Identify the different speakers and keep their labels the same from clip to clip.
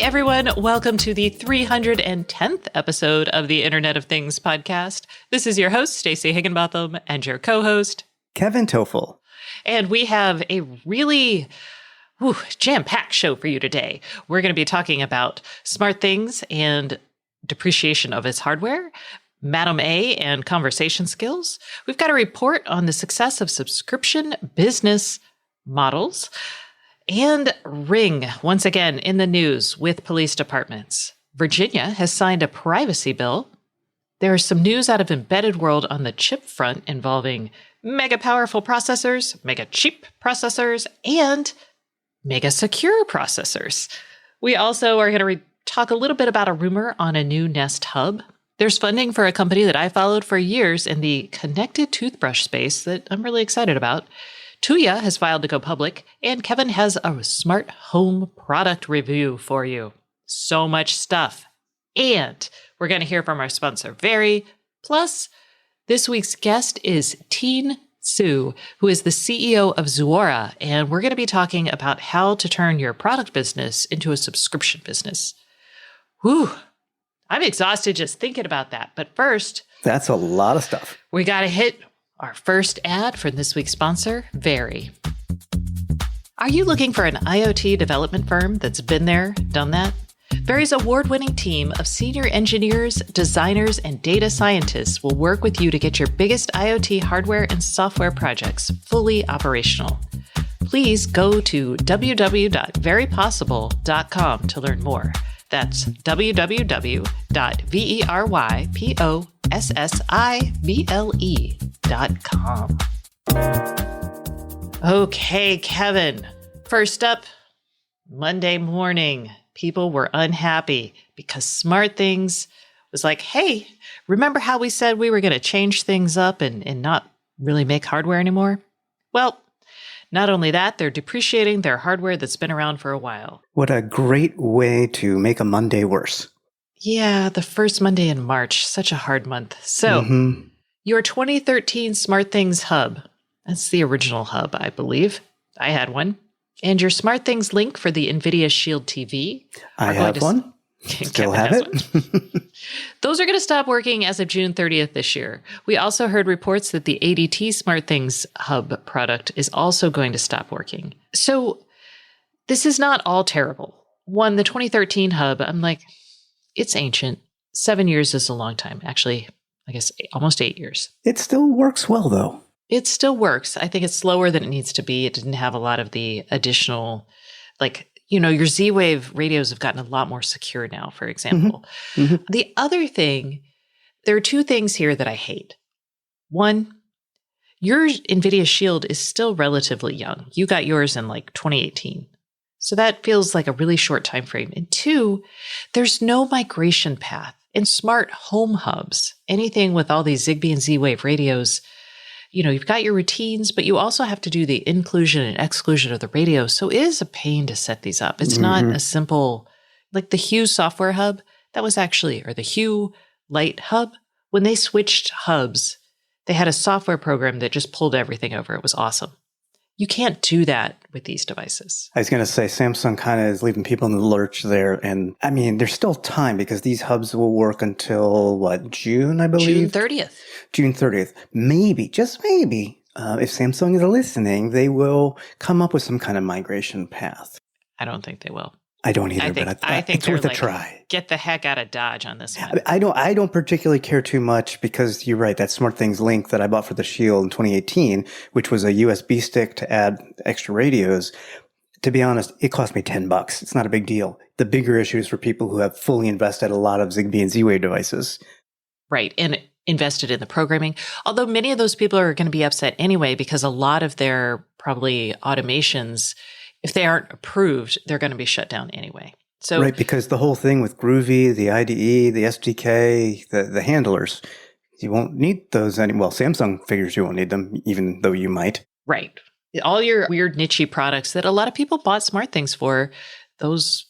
Speaker 1: Hey everyone, welcome to the 310th episode of the Internet of Things podcast. This is your host, Stacey Higginbotham, and your co-host,
Speaker 2: Kevin Toffel.
Speaker 1: And we have a really jam-packed show for you today. We're going to be talking about smart things and depreciation of its hardware, Madam A and conversation skills. We've got a report on the success of subscription business models. And Ring, once again, in the news with police departments. Virginia has signed a privacy bill. There is some news out of embedded world on the chip front involving mega powerful processors, mega cheap processors, and mega secure processors. We also are going to talk a little bit about a rumor on a new Nest Hub. There's funding for a company that I followed for years in the connected toothbrush space that I'm really excited about. Tuya has filed to go public, and Kevin has a smart home product review for you. So much stuff. And we're going to hear from our sponsor, Very. Plus, this week's guest is Teen Su, who is the CEO of Zuora, and we're going to be talking about how to turn your product business into a subscription business. Whew. I'm exhausted just thinking about that. But first,
Speaker 2: that's a lot of stuff.
Speaker 1: We got to hit our first ad from this week's sponsor, Very. Are you looking for an IoT development firm that's been there, done that? Very's award-winning team of senior engineers, designers, and data scientists will work with you to get your biggest IoT hardware and software projects fully operational. Please go to www.verypossible.com to learn more. That's www.verypossible.com. Okay, Kevin. First up, Monday morning, people were unhappy because SmartThings was like, hey, remember how we said we were going to change things up and not really make hardware anymore? Well, not only that, they're depreciating their hardware that's been around for a while.
Speaker 2: What a great way to make a Monday worse.
Speaker 1: Yeah, the first Monday in March, such a hard month. So, Your 2013 SmartThings Hub, that's the original hub, I believe. I had one. And your SmartThings link for the NVIDIA Shield TV.
Speaker 2: I have one. Still have it.
Speaker 1: Those are going to stop working as of June 30th this year. We also heard reports that the ADT SmartThings Hub product is also going to stop working. So this is not all terrible. One, the 2013 Hub, I'm like, it's ancient. 7 years is a long time. Actually, I guess almost 8 years.
Speaker 2: It still works well, though.
Speaker 1: It still works. I think it's slower than it needs to be. It didn't have a lot of the additional, your Z-Wave radios have gotten a lot more secure now, for example. The other thing, there are two things here that I hate. One, your NVIDIA Shield is still relatively young. You got yours in 2018. So that feels like a really short time frame. And two, there's no migration path. In smart home hubs, anything with all these Zigbee and Z-Wave radios, you've got your routines, but you also have to do the inclusion and exclusion of the radio. So it is a pain to set these up. It's not a simple, like the Hue software hub, or the Hue Light hub. When they switched hubs, they had a software program that just pulled everything over. It was awesome. You can't do that with these devices.
Speaker 2: I was going to say Samsung kind of is leaving people in the lurch there. And I mean, there's still time because these hubs will work until June, I believe?
Speaker 1: June 30th.
Speaker 2: June 30th. Maybe, just maybe, if Samsung is listening, they will come up with some kind of migration path.
Speaker 1: I don't think they will.
Speaker 2: I don't either, but I think it's worth a try.
Speaker 1: Get the heck out of Dodge on this one.
Speaker 2: I don't particularly care too much because you're right. That SmartThings link that I bought for the Shield in 2018, which was a USB stick to add extra radios. To be honest, it cost me $10. It's not a big deal. The bigger issue is for people who have fully invested a lot of Zigbee and Z-Wave devices.
Speaker 1: Right. And invested in the programming. Although many of those people are going to be upset anyway, because a lot of their probably automations, if they aren't approved, they're going to be shut down anyway. So,
Speaker 2: right, because the whole thing with Groovy, the IDE, the SDK, the handlers, you won't need those anymore. Well, Samsung figures you won't need them, even though you might.
Speaker 1: Right. All your weird niche products that a lot of people bought SmartThings for, those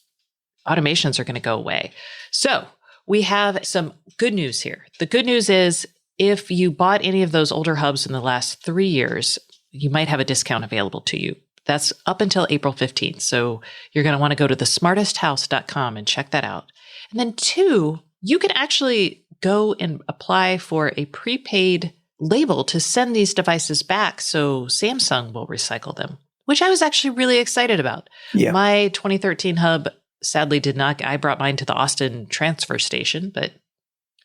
Speaker 1: automations are going to go away. So we have some good news here. The good news is if you bought any of those older hubs in the last 3 years, you might have a discount available to you. That's up until April 15th. So you're going to want to go to thesmartesthouse.com and check that out. And then 2, you can actually go and apply for a prepaid label to send these devices back so Samsung will recycle them, which I was actually really excited about.
Speaker 2: Yeah.
Speaker 1: My 2013 hub sadly did not. I brought mine to the Austin transfer station, but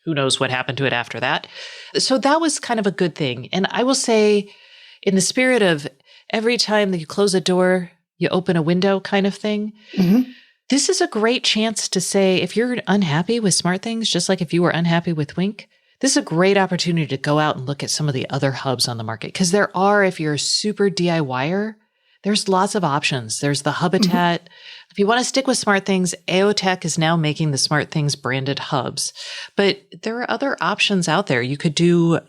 Speaker 1: who knows what happened to it after that. So that was kind of a good thing. And I will say, in the spirit of every time that you close a door, you open a window kind of thing, this is a great chance to say, if you're unhappy with SmartThings, just like if you were unhappy with Wink, this is a great opportunity to go out and look at some of the other hubs on the market. Because there are, if you're a super DIYer, there's lots of options. There's the Hubitat. If you want to stick with SmartThings, AOTech is now making the SmartThings branded hubs. But there are other options out there. You could do,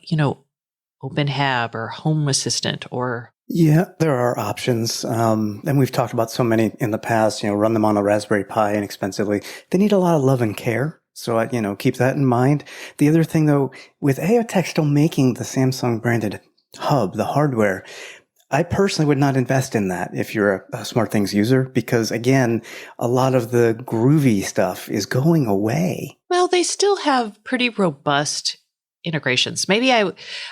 Speaker 1: OpenHab or Home Assistant or...
Speaker 2: Yeah, there are options. And we've talked about so many in the past, run them on a Raspberry Pi inexpensively. They need a lot of love and care. So, keep that in mind. The other thing, though, with AOTech still making the Samsung branded hub, the hardware, I personally would not invest in that if you're a SmartThings user, because again, a lot of the groovy stuff is going away.
Speaker 1: Well, they still have pretty robust integrations. Maybe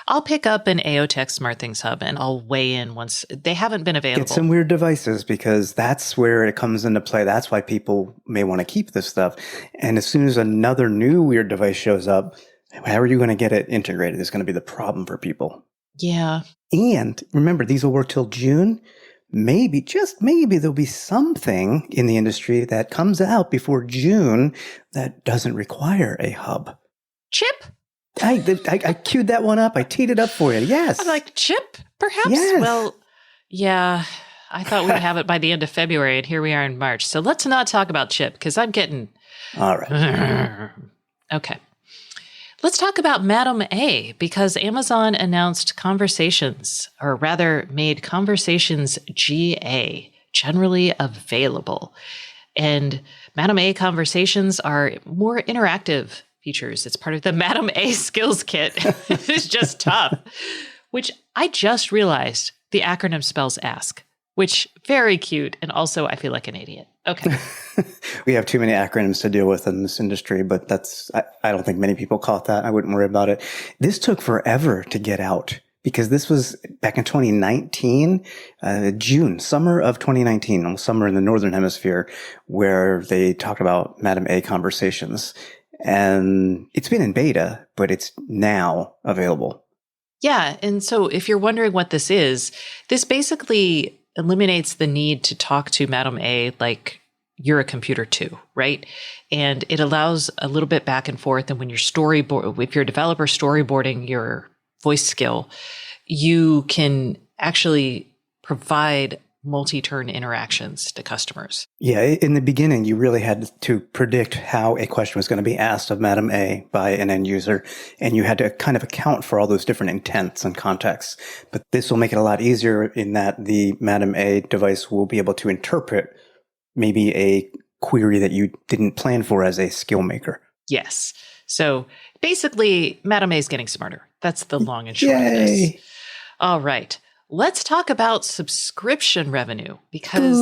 Speaker 1: I'll pick up an AOTech SmartThings hub and I'll weigh in once. They haven't been available.
Speaker 2: Get some weird devices, because that's where it comes into play. That's why people may want to keep this stuff. And as soon as another new weird device shows up, how are you going to get it integrated is going to be the problem for people.
Speaker 1: Yeah.
Speaker 2: And remember, these will work till June. Maybe, just maybe, there'll be something in the industry that comes out before June that doesn't require a hub.
Speaker 1: Chip?
Speaker 2: I queued that one up. I teed it up for you. Yes.
Speaker 1: I'm like, chip, perhaps?
Speaker 2: Yes.
Speaker 1: Well, yeah, I thought we'd have it by the end of February, and here we are in March. So let's not talk about chip, because I'm getting...
Speaker 2: All right.
Speaker 1: Okay. Let's talk about Madam A, because Amazon announced Conversations, or rather made Conversations GA, generally available. And Madam A Conversations are more interactive features. It's part of the Madam A Skills Kit. It's just tough, which I just realized the acronym spells ask, which very cute. And also I feel like an idiot. Okay.
Speaker 2: We have too many acronyms to deal with in this industry, but I don't think many people caught that. I wouldn't worry about it. This took forever to get out, because this was back in 2019, June, summer of 2019, almost summer in the Northern Hemisphere, where they talked about Madam A Conversations. And it's been in beta, but it's now available.
Speaker 1: Yeah. And so if you're wondering what this basically eliminates the need to talk to Madam A like you're a computer too, right? And it allows a little bit back and forth. And when you're if you're a developer storyboarding your voice skill, you can actually provide multi-turn interactions to customers.
Speaker 2: Yeah, in the beginning, you really had to predict how a question was going to be asked of Madam A by an end user, and you had to kind of account for all those different intents and contexts. But this will make it a lot easier in that the Madam A device will be able to interpret maybe a query that you didn't plan for as a skill maker.
Speaker 1: Yes. So basically, Madam A is getting smarter. That's the long and short of this. All right. Let's talk about subscription revenue, because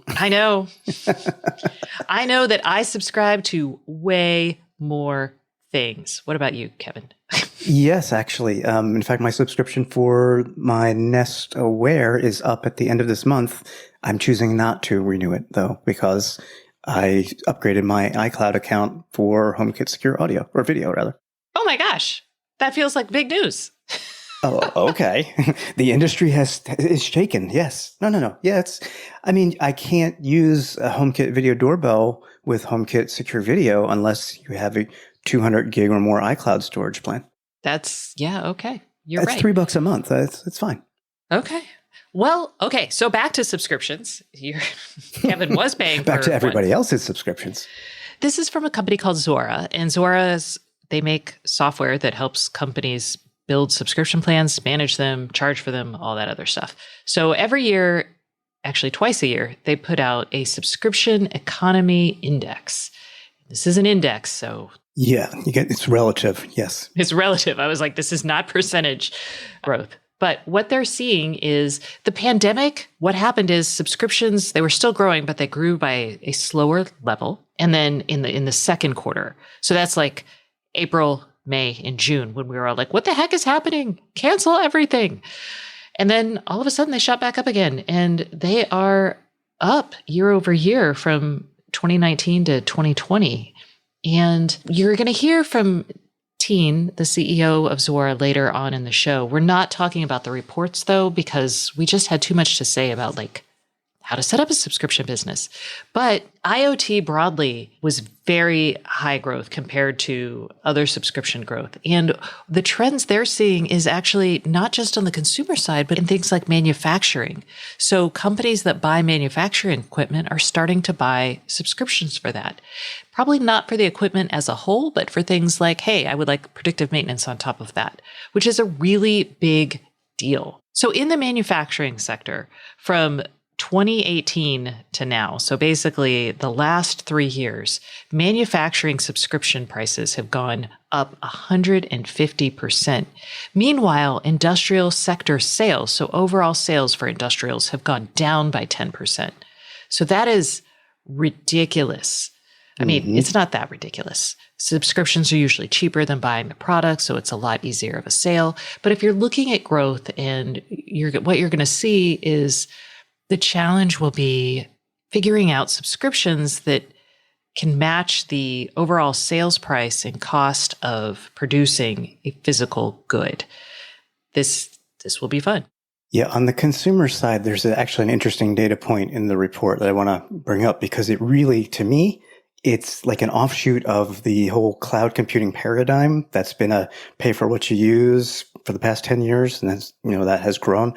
Speaker 1: I know that I subscribe to way more things. What about you, Kevin?
Speaker 2: Yes, actually. In fact, my subscription for my Nest Aware is up at the end of this month. I'm choosing not to renew it, though, because I upgraded my iCloud account for HomeKit Secure Audio, or Video, rather.
Speaker 1: Oh my gosh. That feels like big news.
Speaker 2: Oh, okay. The industry is shaken. Yes. No. Yeah, I can't use a HomeKit Video Doorbell with HomeKit Secure Video unless you have a 200 gig or more iCloud storage plan.
Speaker 1: Okay.
Speaker 2: That's
Speaker 1: right.
Speaker 2: $3 a month. It's fine.
Speaker 1: Okay. Well, okay. So back to subscriptions. Kevin was paying
Speaker 2: back
Speaker 1: for
Speaker 2: to everybody else's subscriptions.
Speaker 1: This is from a company called Zora, and they make software that helps companies build subscription plans, manage them, charge for them, all that other stuff. So every year, actually twice a year, they put out a subscription economy index. This is an index, so...
Speaker 2: Yeah, it's relative, yes.
Speaker 1: It's relative. I was like, this is not percentage growth. But what they're seeing is the pandemic. What happened is subscriptions, they were still growing, but they grew by a slower level. And then in the second quarter, so that's like April, May, and June, when we were all like, what the heck is happening? Cancel everything. And then all of a sudden they shot back up again, and they are up year over year from 2019 to 2020. And you're going to hear from Teen, the CEO of Zuora, later on in the show. We're not talking about the reports though, because we just had too much to say about like how to set up a subscription business. But IoT broadly was very high growth compared to other subscription growth. And the trends they're seeing is actually not just on the consumer side, but in things like manufacturing. So companies that buy manufacturing equipment are starting to buy subscriptions for that. Probably not for the equipment as a whole, but for things like, hey, I would like predictive maintenance on top of that, which is a really big deal. So in the manufacturing sector, from 2018 to now, so basically the last 3 years, manufacturing subscription prices have gone up 150%. Meanwhile, industrial sector sales, so overall sales for industrials, have gone down by 10%. So that is ridiculous. I mean, it's not that ridiculous. Subscriptions are usually cheaper than buying the product, so it's a lot easier of a sale. But if you're looking at growth, and what you're going to see is the challenge will be figuring out subscriptions that can match the overall sales price and cost of producing a physical good. This will be fun.
Speaker 2: Yeah, on the consumer side, there's actually an interesting data point in the report that I want to bring up, because it really, to me, it's like an offshoot of the whole cloud computing paradigm that's been a pay for what you use for the past 10 years. And that's, that has grown.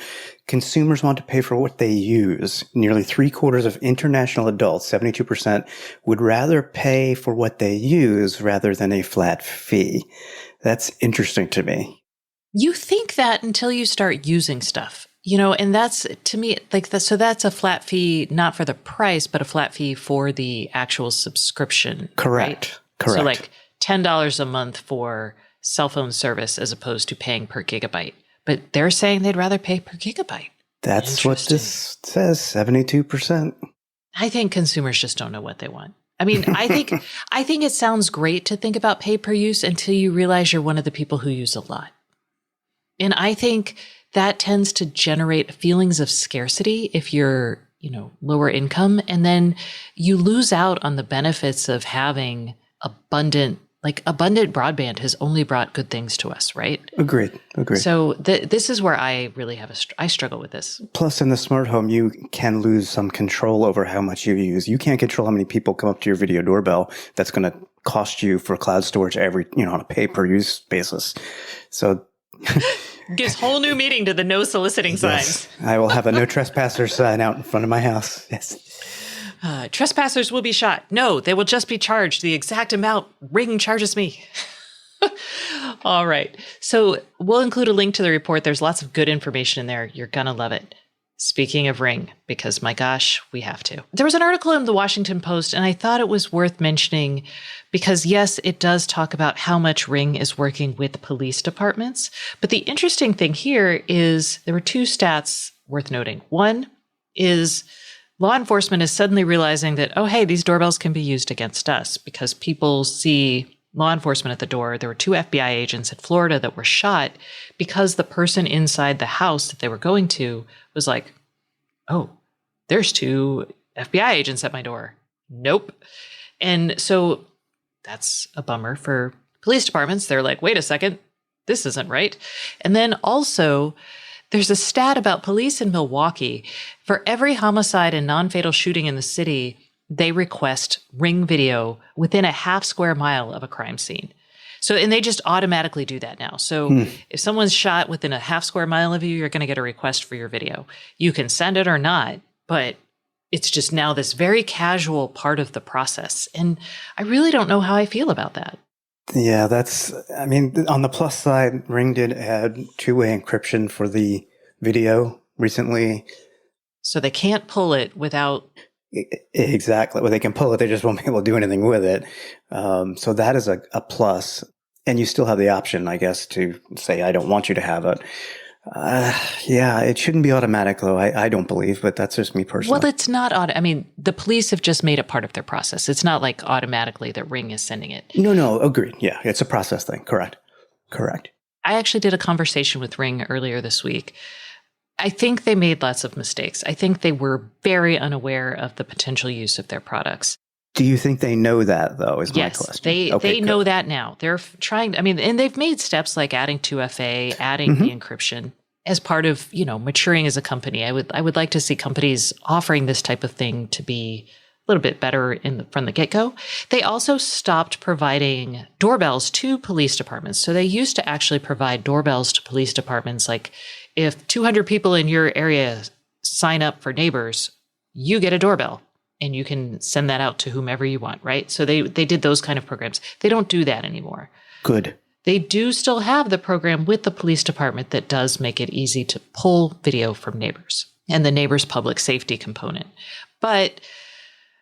Speaker 2: Consumers want to pay for what they use. Nearly 3/4 of international adults, 72%, would rather pay for what they use rather than a flat fee. That's interesting to me.
Speaker 1: You think that until you start using stuff. And that's, to me, so that's a flat fee, not for the price, but a flat fee for the actual subscription.
Speaker 2: Correct.
Speaker 1: Right?
Speaker 2: Correct.
Speaker 1: So like $10 a month for cell phone service as opposed to paying per gigabyte. But they're saying they'd rather pay per gigabyte.
Speaker 2: That's what this says, 72%.
Speaker 1: I think consumers just don't know what they want. I mean, I think it sounds great to think about pay per use until you realize you're one of the people who use a lot. And I think that tends to generate feelings of scarcity if you're, lower income. And then you lose out on the benefits of having abundant broadband has only brought good things to us, right?
Speaker 2: Agreed.
Speaker 1: So this is where I really I struggle with this.
Speaker 2: Plus, in the smart home, you can lose some control over how much you use. You can't control how many people come up to your video doorbell. That's going to cost you for cloud storage on a pay-per-use basis. So
Speaker 1: gives whole new meaning to the no soliciting signs.
Speaker 2: I will have a no trespassers sign out in front of my house. Yes.
Speaker 1: Trespassers will be shot. No, they will just be charged the exact amount Ring charges me. All right. So we'll include a link to the report. There's lots of good information in there. You're going to love it. Speaking of Ring, because my gosh, we have to. There was an article in the Washington Post, and I thought it was worth mentioning because, yes, it does talk about how much Ring is working with police departments. But the interesting thing here is there were 2 stats worth noting. One is law enforcement is suddenly realizing that, oh, hey, these doorbells can be used against us because people see law enforcement at the door. There were 2 FBI agents in Florida that were shot because the person inside the house that they were going to was like, oh, there's 2 FBI agents at my door. Nope. And so that's a bummer for police departments. They're like, wait a second, this isn't right. And then also, there's a stat about police in Milwaukee. For every homicide and non-fatal shooting in the city, they request Ring video within a half square mile of a crime scene. So, and they just automatically do that now. So if someone's shot within a half square mile of you, you're going to get a request for your video. You can send it or not, but it's just now this very casual part of the process. And I really don't know how I feel about that.
Speaker 2: Yeah, on the plus side, Ring did add 2-way encryption for the video recently.
Speaker 1: So they can't pull it without...
Speaker 2: Exactly. Well, they can pull it. They just won't be able to do anything with it. So that is a plus. And you still have the option, I guess, to say, I don't want you to have it. Yeah, it shouldn't be automatic, though. I don't believe, but that's just me personally.
Speaker 1: Well, it's not I mean, the police have just made it part of their process. It's not like automatically that Ring is sending it.
Speaker 2: No, agreed. Yeah, it's a process thing. Correct.
Speaker 1: I actually did a conversation with Ring earlier this week. I think they made lots of mistakes. I think they were very unaware of the potential use of their products.
Speaker 2: Do you think they know that, though, is my
Speaker 1: Yes,
Speaker 2: question?
Speaker 1: they know that now. They're trying, I mean, and they've made steps like adding 2FA, adding the encryption as part of, maturing as a company. I would like to see companies offering this type of thing to be a little bit better from the get-go. They also stopped providing doorbells to police departments. So they used to actually provide doorbells to police departments. Like if 200 people in your area sign up for neighbors, you get a doorbell. And you can send that out to whomever you want, right? So they did those kind of programs. They don't do that anymore.
Speaker 2: Good.
Speaker 1: They do still have the program with the police department that does make it easy to pull video from neighbors and the neighbors' public safety component. But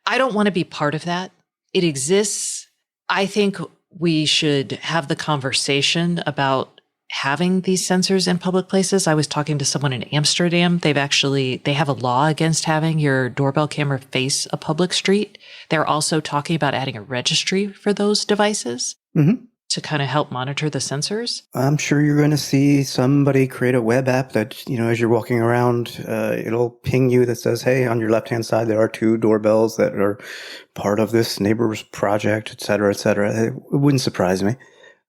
Speaker 1: I don't want to be part of that. It exists. I think we should have the conversation about having these sensors in public places. I was talking to someone in Amsterdam. They have a law against having your doorbell camera face a public street. They're also talking about adding a registry for those devices to kind of help monitor the sensors.
Speaker 2: I'm sure you're going to see somebody create a web app that, as you're walking around, it'll ping you that says, hey, on your left-hand side, there are 2 doorbells that are part of this neighbor's project, et cetera, et cetera. It wouldn't surprise me.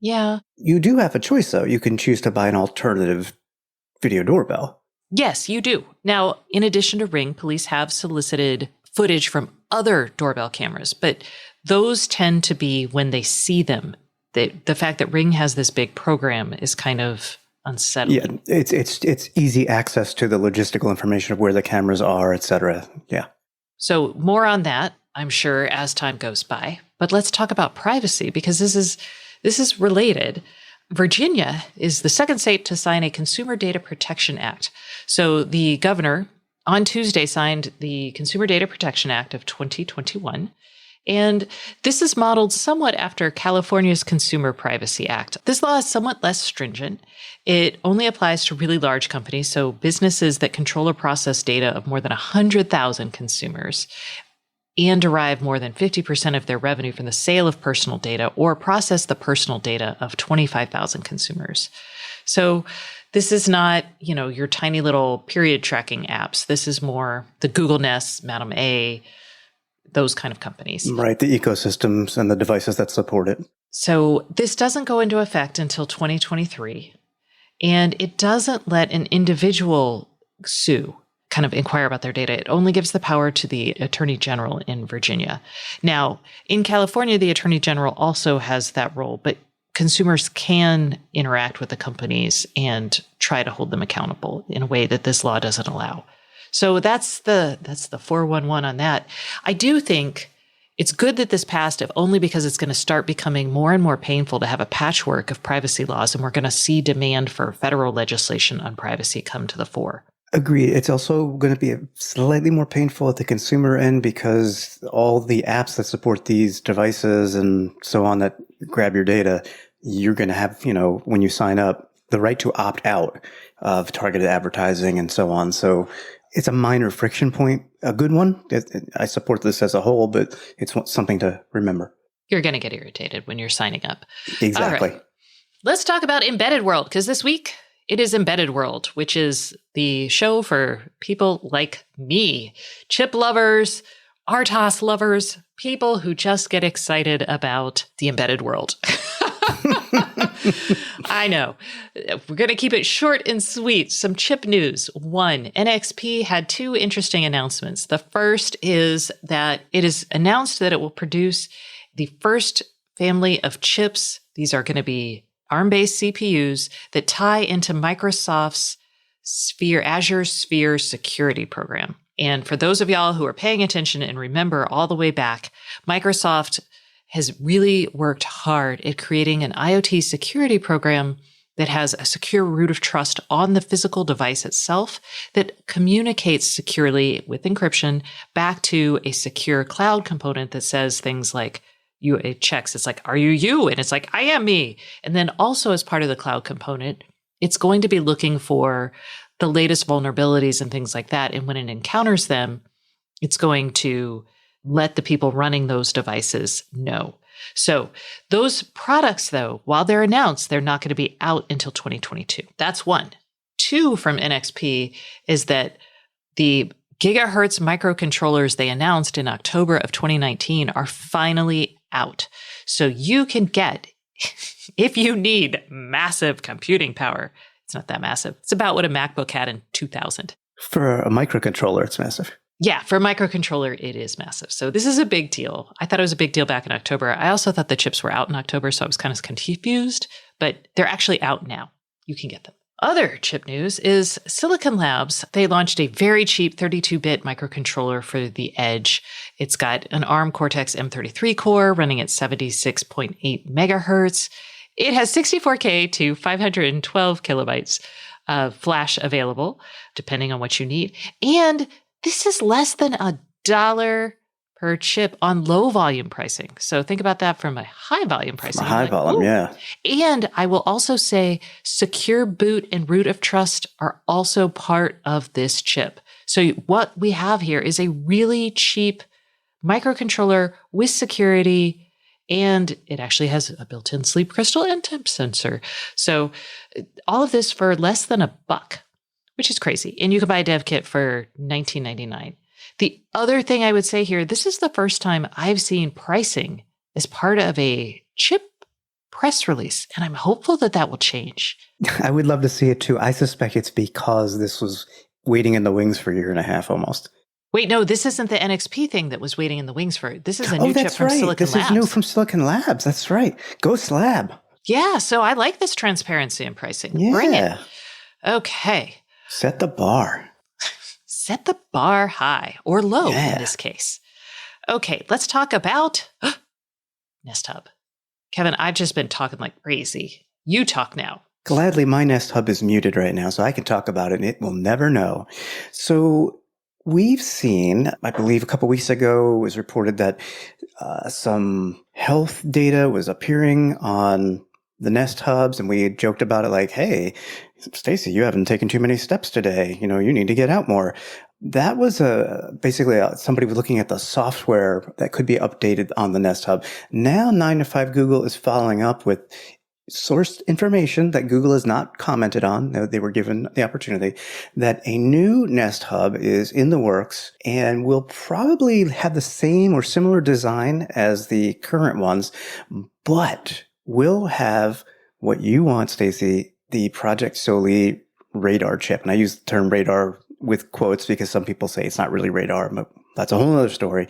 Speaker 1: Yeah.
Speaker 2: You do have a choice, though. You can choose to buy an alternative video doorbell.
Speaker 1: Yes, you do. Now, in addition to Ring, police have solicited footage from other doorbell cameras, but those tend to be when they see them. The fact that Ring has this big program is kind of unsettling.
Speaker 2: Yeah, it's easy access to the logistical information of where the cameras are, et cetera. Yeah.
Speaker 1: So more on that, I'm sure, as time goes by. But let's talk about privacy, because this is related. Virginia is the second state to sign a Consumer Data Protection Act. So the governor on Tuesday signed the Consumer Data Protection Act of 2021. And this is modeled somewhat after California's Consumer Privacy Act. This law is somewhat less stringent. It only applies to really large companies, so businesses that control or process data of more than 100,000 consumers and derive more than 50% of their revenue from the sale of personal data or process the personal data of 25,000 consumers. So this is not, your tiny little period tracking apps. This is more the Google Nest, Madam A, those kind of companies.
Speaker 2: Right, the ecosystems and the devices that support it.
Speaker 1: So this doesn't go into effect until 2023, and it doesn't let an individual sue, kind of inquire about their data. It only gives the power to the Attorney General in Virginia. Now, in California, the Attorney General also has that role, but consumers can interact with the companies and try to hold them accountable in a way that this law doesn't allow. So that's the 411 on that. I do think it's good that this passed, if only because it's going to start becoming more and more painful to have a patchwork of privacy laws, and we're going to see demand for federal legislation on privacy come to the fore.
Speaker 2: Agreed. It's also going to be slightly more painful at the consumer end because all the apps that support these devices and so on that grab your data, you're going to have, when you sign up, the right to opt out of targeted advertising and so on. So it's a minor friction point, a good one. I support this as a whole, but it's something to remember.
Speaker 1: You're going to get irritated when you're signing up.
Speaker 2: Exactly.
Speaker 1: All right. Let's talk about Embedded World, because this week it is Embedded World, which is the show for people like me, chip lovers, RTOS lovers, people who just get excited about the embedded world. I know. We're going to keep it short and sweet. Some chip news. One, NXP had 2 interesting announcements. The first is that it is announced that it will produce the first family of chips. These are going to be ARM-based CPUs that tie into Microsoft's Azure Sphere security program. And for those of y'all who are paying attention and remember all the way back, Microsoft has really worked hard at creating an IoT security program that has a secure root of trust on the physical device itself that communicates securely with encryption back to a secure cloud component that says things like, it checks, it's like, are you you? And it's like, I am me. And then also as part of the cloud component, It's going to be looking for the latest vulnerabilities and things like that. And when it encounters them, it's going to let the people running those devices know. So those products, though, while they're announced, they're not going to be out until 2022. That's one. Two from NXP is that the Gigahertz Microcontrollers they announced in October of 2019 are finally out. So you can get, if you need massive computing power, it's not that massive. It's about what a MacBook had in 2000.
Speaker 2: For a microcontroller, it's massive.
Speaker 1: Yeah, for a microcontroller, it is massive. So this is a big deal. I thought it was a big deal back in October. I also thought the chips were out in October, so I was kind of confused, but they're actually out now. You can get them. Other chip news is Silicon Labs. They launched a very cheap 32-bit microcontroller for the Edge. It's got an ARM Cortex M33 core running at 76.8 megahertz. It has 64K to 512 kilobytes of flash available, depending on what you need. And this is less than $1 per chip on low volume pricing. So think about that from a high volume pricing.
Speaker 2: High volume, yeah.
Speaker 1: And I will also say secure boot and root of trust are also part of this chip. So what we have here is a really cheap microcontroller with security, and it actually has a built-in sleep crystal and temp sensor. So all of this for less than $1, which is crazy. And you can buy a dev kit for $19.99. The other thing I would say here, this is the first time I've seen pricing as part of a chip press release, and I'm hopeful that that will change.
Speaker 2: I would love to see it too. I suspect it's because this was waiting in the wings for a year and a half almost.
Speaker 1: Wait, no, this isn't the NXP thing that was waiting in the wings for it. This is a new chip from Silicon Labs.
Speaker 2: This is new from Silicon Labs. That's right. Go Slab.
Speaker 1: Yeah, so I like this transparency in pricing.
Speaker 2: Yeah.
Speaker 1: Bring it. Okay.
Speaker 2: Set the bar.
Speaker 1: Set the bar high or low in this case. Okay, let's talk about Nest Hub. Kevin, I've just been talking like crazy. You talk now.
Speaker 2: Gladly, my Nest Hub is muted right now, so I can talk about it and it will never know. So we've seen, I believe a couple weeks ago, it was reported that some health data was appearing on the Nest Hubs, and we had joked about it like, hey, Stacy, you haven't taken too many steps today. You know, you need to get out more. That was basically somebody was looking at the software that could be updated on the Nest Hub. Now 9to5 Google is following up with sourced information that Google has not commented on. They were given the opportunity that a new Nest Hub is in the works and will probably have the same or similar design as the current ones, but will have what you want, Stacy, the Project Soli radar chip. And I use the term radar with quotes because some people say it's not really radar, but that's a whole other story.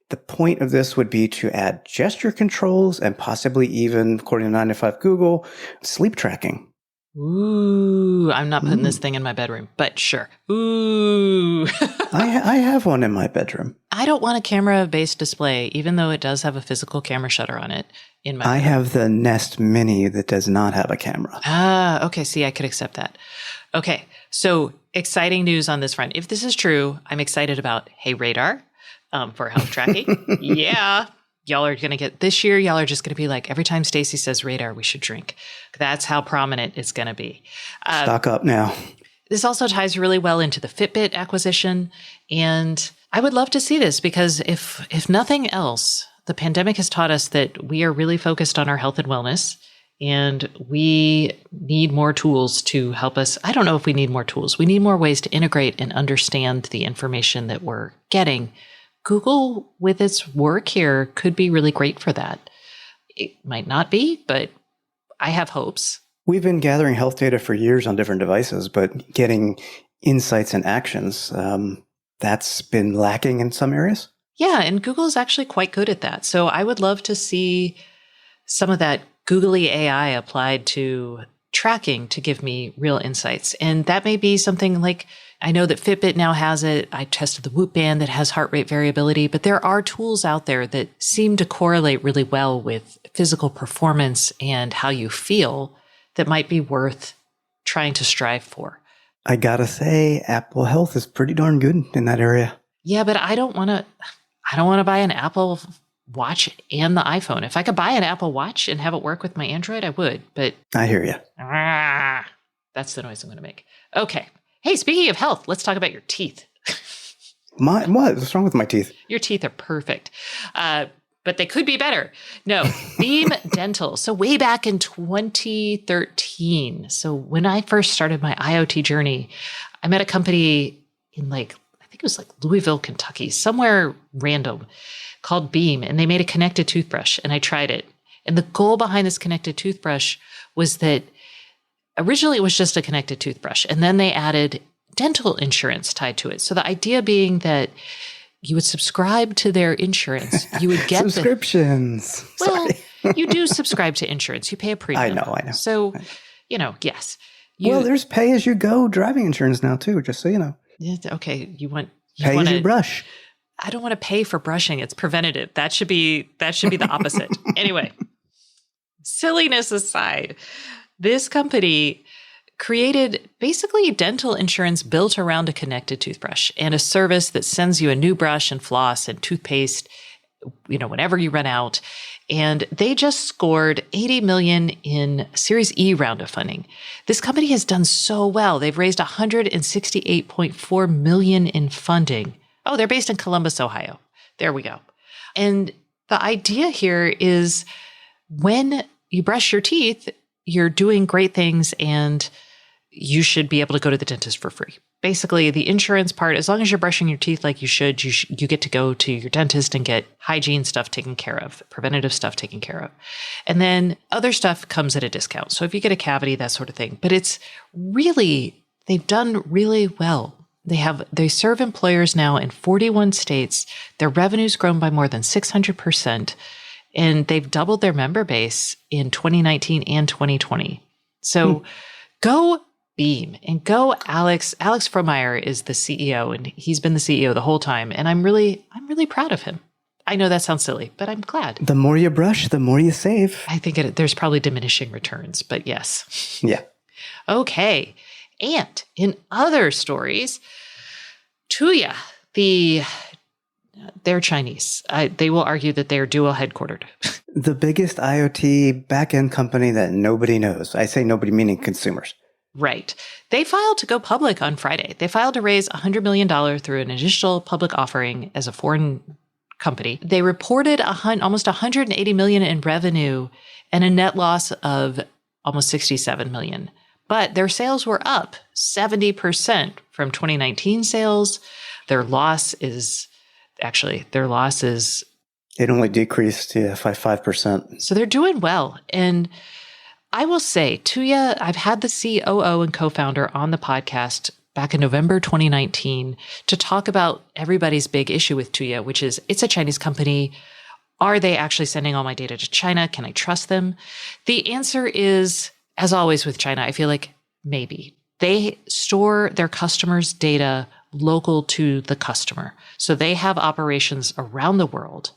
Speaker 2: The point of this would be to add gesture controls and possibly even, according to 9to5 Google, sleep tracking.
Speaker 1: Ooh, I'm not putting this thing in my bedroom, but sure. Ooh.
Speaker 2: I have one in my bedroom.
Speaker 1: I don't want a camera-based display, even though it does have a physical camera shutter on it in my bedroom.
Speaker 2: I have the Nest Mini that does not have a camera.
Speaker 1: Ah, okay. See, I could accept that. Okay. So exciting news on this front. If this is true, I'm excited about, hey, radar for health tracking. Yeah. Y'all are going to get this year. Y'all are just going to be like, every time Stacy says radar, we should drink. That's how prominent it's going to be.
Speaker 2: Stock up now.
Speaker 1: This also ties really well into the Fitbit acquisition. And I would love to see this because if nothing else, the pandemic has taught us that we are really focused on our health and wellness, and we need more tools to help us. I don't know if we need more tools. We need more ways to integrate and understand the information that we're getting. Google, with its work here, could be really great for that. It might not be, but I have hopes.
Speaker 2: We've been gathering health data for years on different devices, but getting insights and actions, that's been lacking in some areas.
Speaker 1: Yeah, and Google is actually quite good at that. So I would love to see some of that googly AI applied to tracking to give me real insights. And that may be something like, I know that Fitbit now has it. I tested the Whoop band that has heart rate variability, but there are tools out there that seem to correlate really well with physical performance and how you feel that might be worth trying to strive for.
Speaker 2: I gotta say, Apple Health is pretty darn good in that area.
Speaker 1: Yeah, but I don't want to buy an Apple Watch and the iPhone. If I could buy an Apple Watch and have it work with my Android, I would, but
Speaker 2: I hear you.
Speaker 1: That's the noise I'm going to make. Okay. Hey, speaking of health, let's talk about your teeth.
Speaker 2: What? What's wrong with my teeth?
Speaker 1: Your teeth are perfect. But they could be better. No, Beam Dental. So way back in 2013. So when I first started my IoT journey, I met a company in I think it was Louisville, Kentucky, somewhere random, called Beam. And they made a connected toothbrush and I tried it. And the goal behind this connected toothbrush was that originally it was just a connected toothbrush. And then they added dental insurance tied to it. So the idea being that you would subscribe to their insurance. You would get
Speaker 2: subscriptions.
Speaker 1: You do subscribe to insurance. You pay a premium.
Speaker 2: I know.
Speaker 1: So, yes.
Speaker 2: There's pay-as-you-go driving insurance now too, just so you know.
Speaker 1: Yeah, okay. You
Speaker 2: pay as you brush.
Speaker 1: I don't want to pay for brushing. It's preventative. That should be the opposite. Anyway, silliness aside, this company created basically dental insurance built around a connected toothbrush and a service that sends you a new brush and floss and toothpaste, whenever you run out. And they just scored $80 million in Series E round of funding. This company has done so well. They've raised $168.4 million in funding. Oh, they're based in Columbus, Ohio. There we go. And the idea here is when you brush your teeth, you're doing great things and you should be able to go to the dentist for free. Basically, the insurance part, as long as you're brushing your teeth like you should, you get to go to your dentist and get hygiene stuff taken care of, preventative stuff taken care of. And then other stuff comes at a discount. So if you get a cavity, that sort of thing. But they've done really well. They serve employers now in 41 states. Their revenue's grown by more than 600%. And they've doubled their member base in 2019 and 2020. So go Beam and go Alex. Alex Frohmeyer is the CEO and he's been the CEO the whole time. And I'm really proud of him. I know that sounds silly, but I'm glad.
Speaker 2: The more you brush, the more you save.
Speaker 1: I think there's probably diminishing returns, but yes.
Speaker 2: Yeah.
Speaker 1: Okay. And in other stories, Tuya, they're Chinese. They will argue that they're dual headquartered.
Speaker 2: The biggest IoT backend company that nobody knows. I say nobody, meaning consumers.
Speaker 1: Right. They filed to go public on Friday. They filed to raise $100 million through an initial public offering as a foreign company. They reported almost $180 million in revenue and a net loss of almost $67 million. But their sales were up 70% from 2019 sales. Their loss is
Speaker 2: it only decreased by 5%.
Speaker 1: So they're doing well. And I will say, Tuya, I've had the COO and co-founder on the podcast back in November 2019 to talk about everybody's big issue with Tuya, which is it's a Chinese company. Are they actually sending all my data to China? Can I trust them? The answer is, as always with China, I feel like maybe. They store their customers' data local to the customer. So they have operations around the world.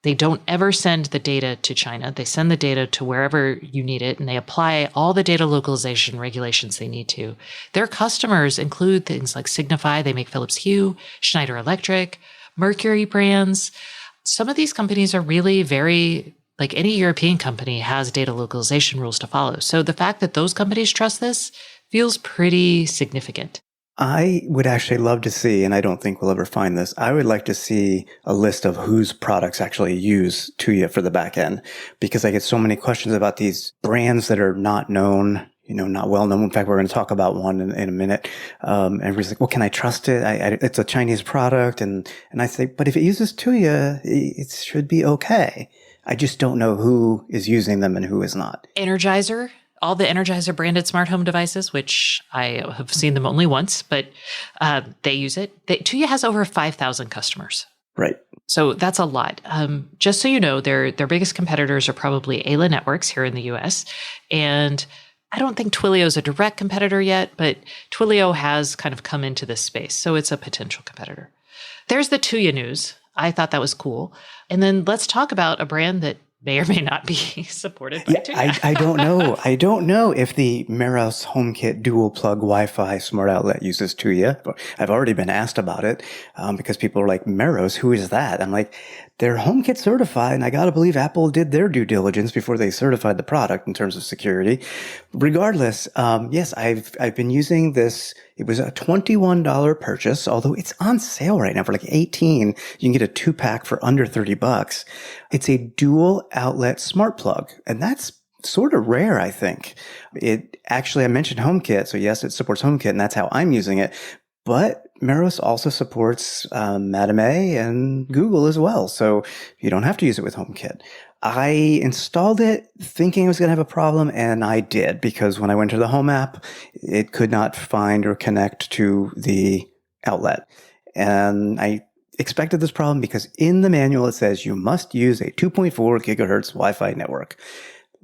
Speaker 1: They don't ever send the data to China. They send the data to wherever you need it, and they apply all the data localization regulations they need to. Their customers include things like Signify. They make Philips Hue, Schneider Electric, Mercury brands. Some of these companies are really very, like any European company has data localization rules to follow. So the fact that those companies trust this feels pretty significant.
Speaker 2: I would actually love to see, and I don't think we'll ever find this, I would like to see a list of whose products actually use Tuya for the back end, because I get so many questions about these brands that are not known, not well known. In fact, we're going to talk about one in a minute. Everybody's like, well, can I trust it? It's a Chinese product. And I say, but if it uses Tuya, it should be okay. I just don't know who is using them and who is not.
Speaker 1: Energizer. All the Energizer branded smart home devices, which I have seen them only once, but they use it. Tuya has over 5,000 customers.
Speaker 2: Right.
Speaker 1: So that's a lot. Just so you know, their biggest competitors are probably Ayla Networks here in the US. And I don't think Twilio is a direct competitor yet, but Twilio has kind of come into this space. So it's a potential competitor. There's the Tuya news. I thought that was cool. And then let's talk about a brand that may or may not be supported by Tuya.
Speaker 2: I don't know. I don't know if the Meros HomeKit dual plug Wi-Fi smart outlet uses Tuya. I've already been asked about it because people are like, Meros, who is that? I'm like, They're HomeKit certified, and I got to believe Apple did their due diligence before they certified the product in terms of security. Regardless, yes, I've been using this. It was a $21 purchase, although it's on sale right now for like 18. You can get a 2-pack for under $30. It's a dual outlet smart plug, and that's sort of rare, I think. I mentioned HomeKit, so yes, it supports HomeKit, and that's how I'm using it. But Meros also supports Madame A and Google as well, so you don't have to use it with HomeKit. I installed it thinking I was going to have a problem, and I did, because when I went to the Home app, it could not find or connect to the outlet. And I expected this problem because in the manual it says you must use a 2.4 gigahertz Wi-Fi network.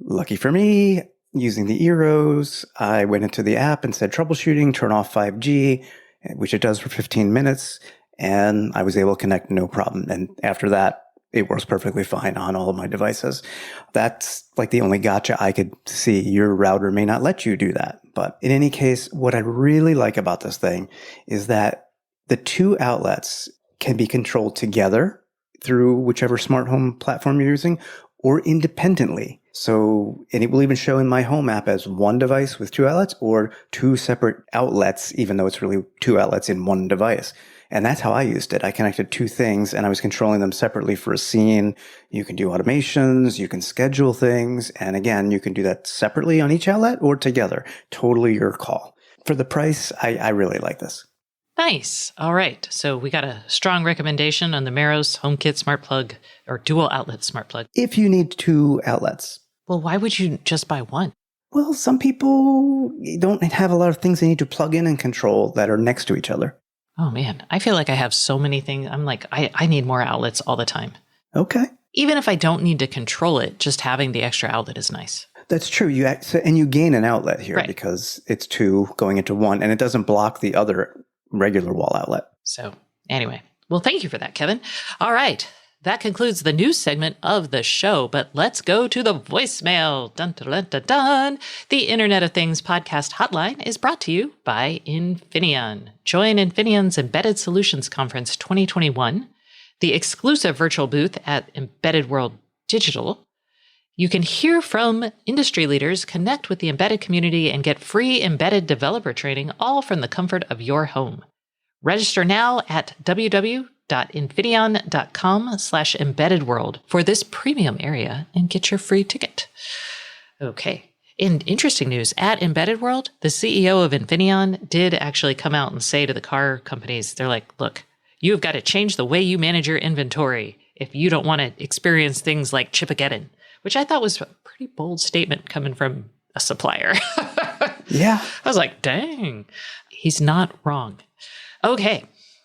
Speaker 2: Lucky for me, using the Eros, I went into the app and said troubleshooting, turn off 5G, which it does for 15 minutes, and I was able to connect no problem. And after that, it works perfectly fine on all of my devices. That's like the only gotcha I could see. Your router may not let you do that. But in any case, what I really like about this thing is that the two outlets can be controlled together through whichever smart home platform you're using, or independently. So, and it will even show in my Home app as one device with two outlets or two separate outlets, even though it's really two outlets in one device. And that's how I used it. I connected two things and I was controlling them separately for a scene. You can do automations, you can schedule things. And again, you can do that separately on each outlet or together. Totally your call. For the price, I really like this.
Speaker 1: Nice. All right. So we got a strong recommendation on the Meros HomeKit Smart Plug or dual outlet smart plug.
Speaker 2: If you need two outlets.
Speaker 1: Well, why would you just buy one?
Speaker 2: Well, some people don't have a lot of things they need to plug in and control that are next to each other.
Speaker 1: Oh, man. I feel like I have so many things. I'm like, I need more outlets all the time.
Speaker 2: Okay.
Speaker 1: Even if I don't need to control it, just having the extra outlet is nice.
Speaker 2: That's true. And you gain an outlet here,
Speaker 1: right,
Speaker 2: because it's two going into one, and it doesn't block the other regular wall outlet.
Speaker 1: So anyway, well, thank you for that, Kevin. All right. That concludes the news segment of the show, but let's go to the voicemail. Dun, dun, dun, dun, dun. The Internet of Things podcast hotline is brought to you by Infineon. Join Infineon's Embedded Solutions Conference 2021, the exclusive virtual booth at Embedded World Digital. You can hear from industry leaders, connect with the embedded community, and get free embedded developer training, all from the comfort of your home. Register now at www.infineon.com/embeddedworld for this premium area and get your free ticket. Okay. In interesting news, at Embedded World, the CEO of Infineon did actually come out and say to the car companies, they're like, look, you've got to change the way you manage your inventory if you don't want to experience things like Chipageddon, which I thought was a pretty bold statement coming from a supplier.
Speaker 2: Yeah.
Speaker 1: I was like, dang, he's not wrong. Okay.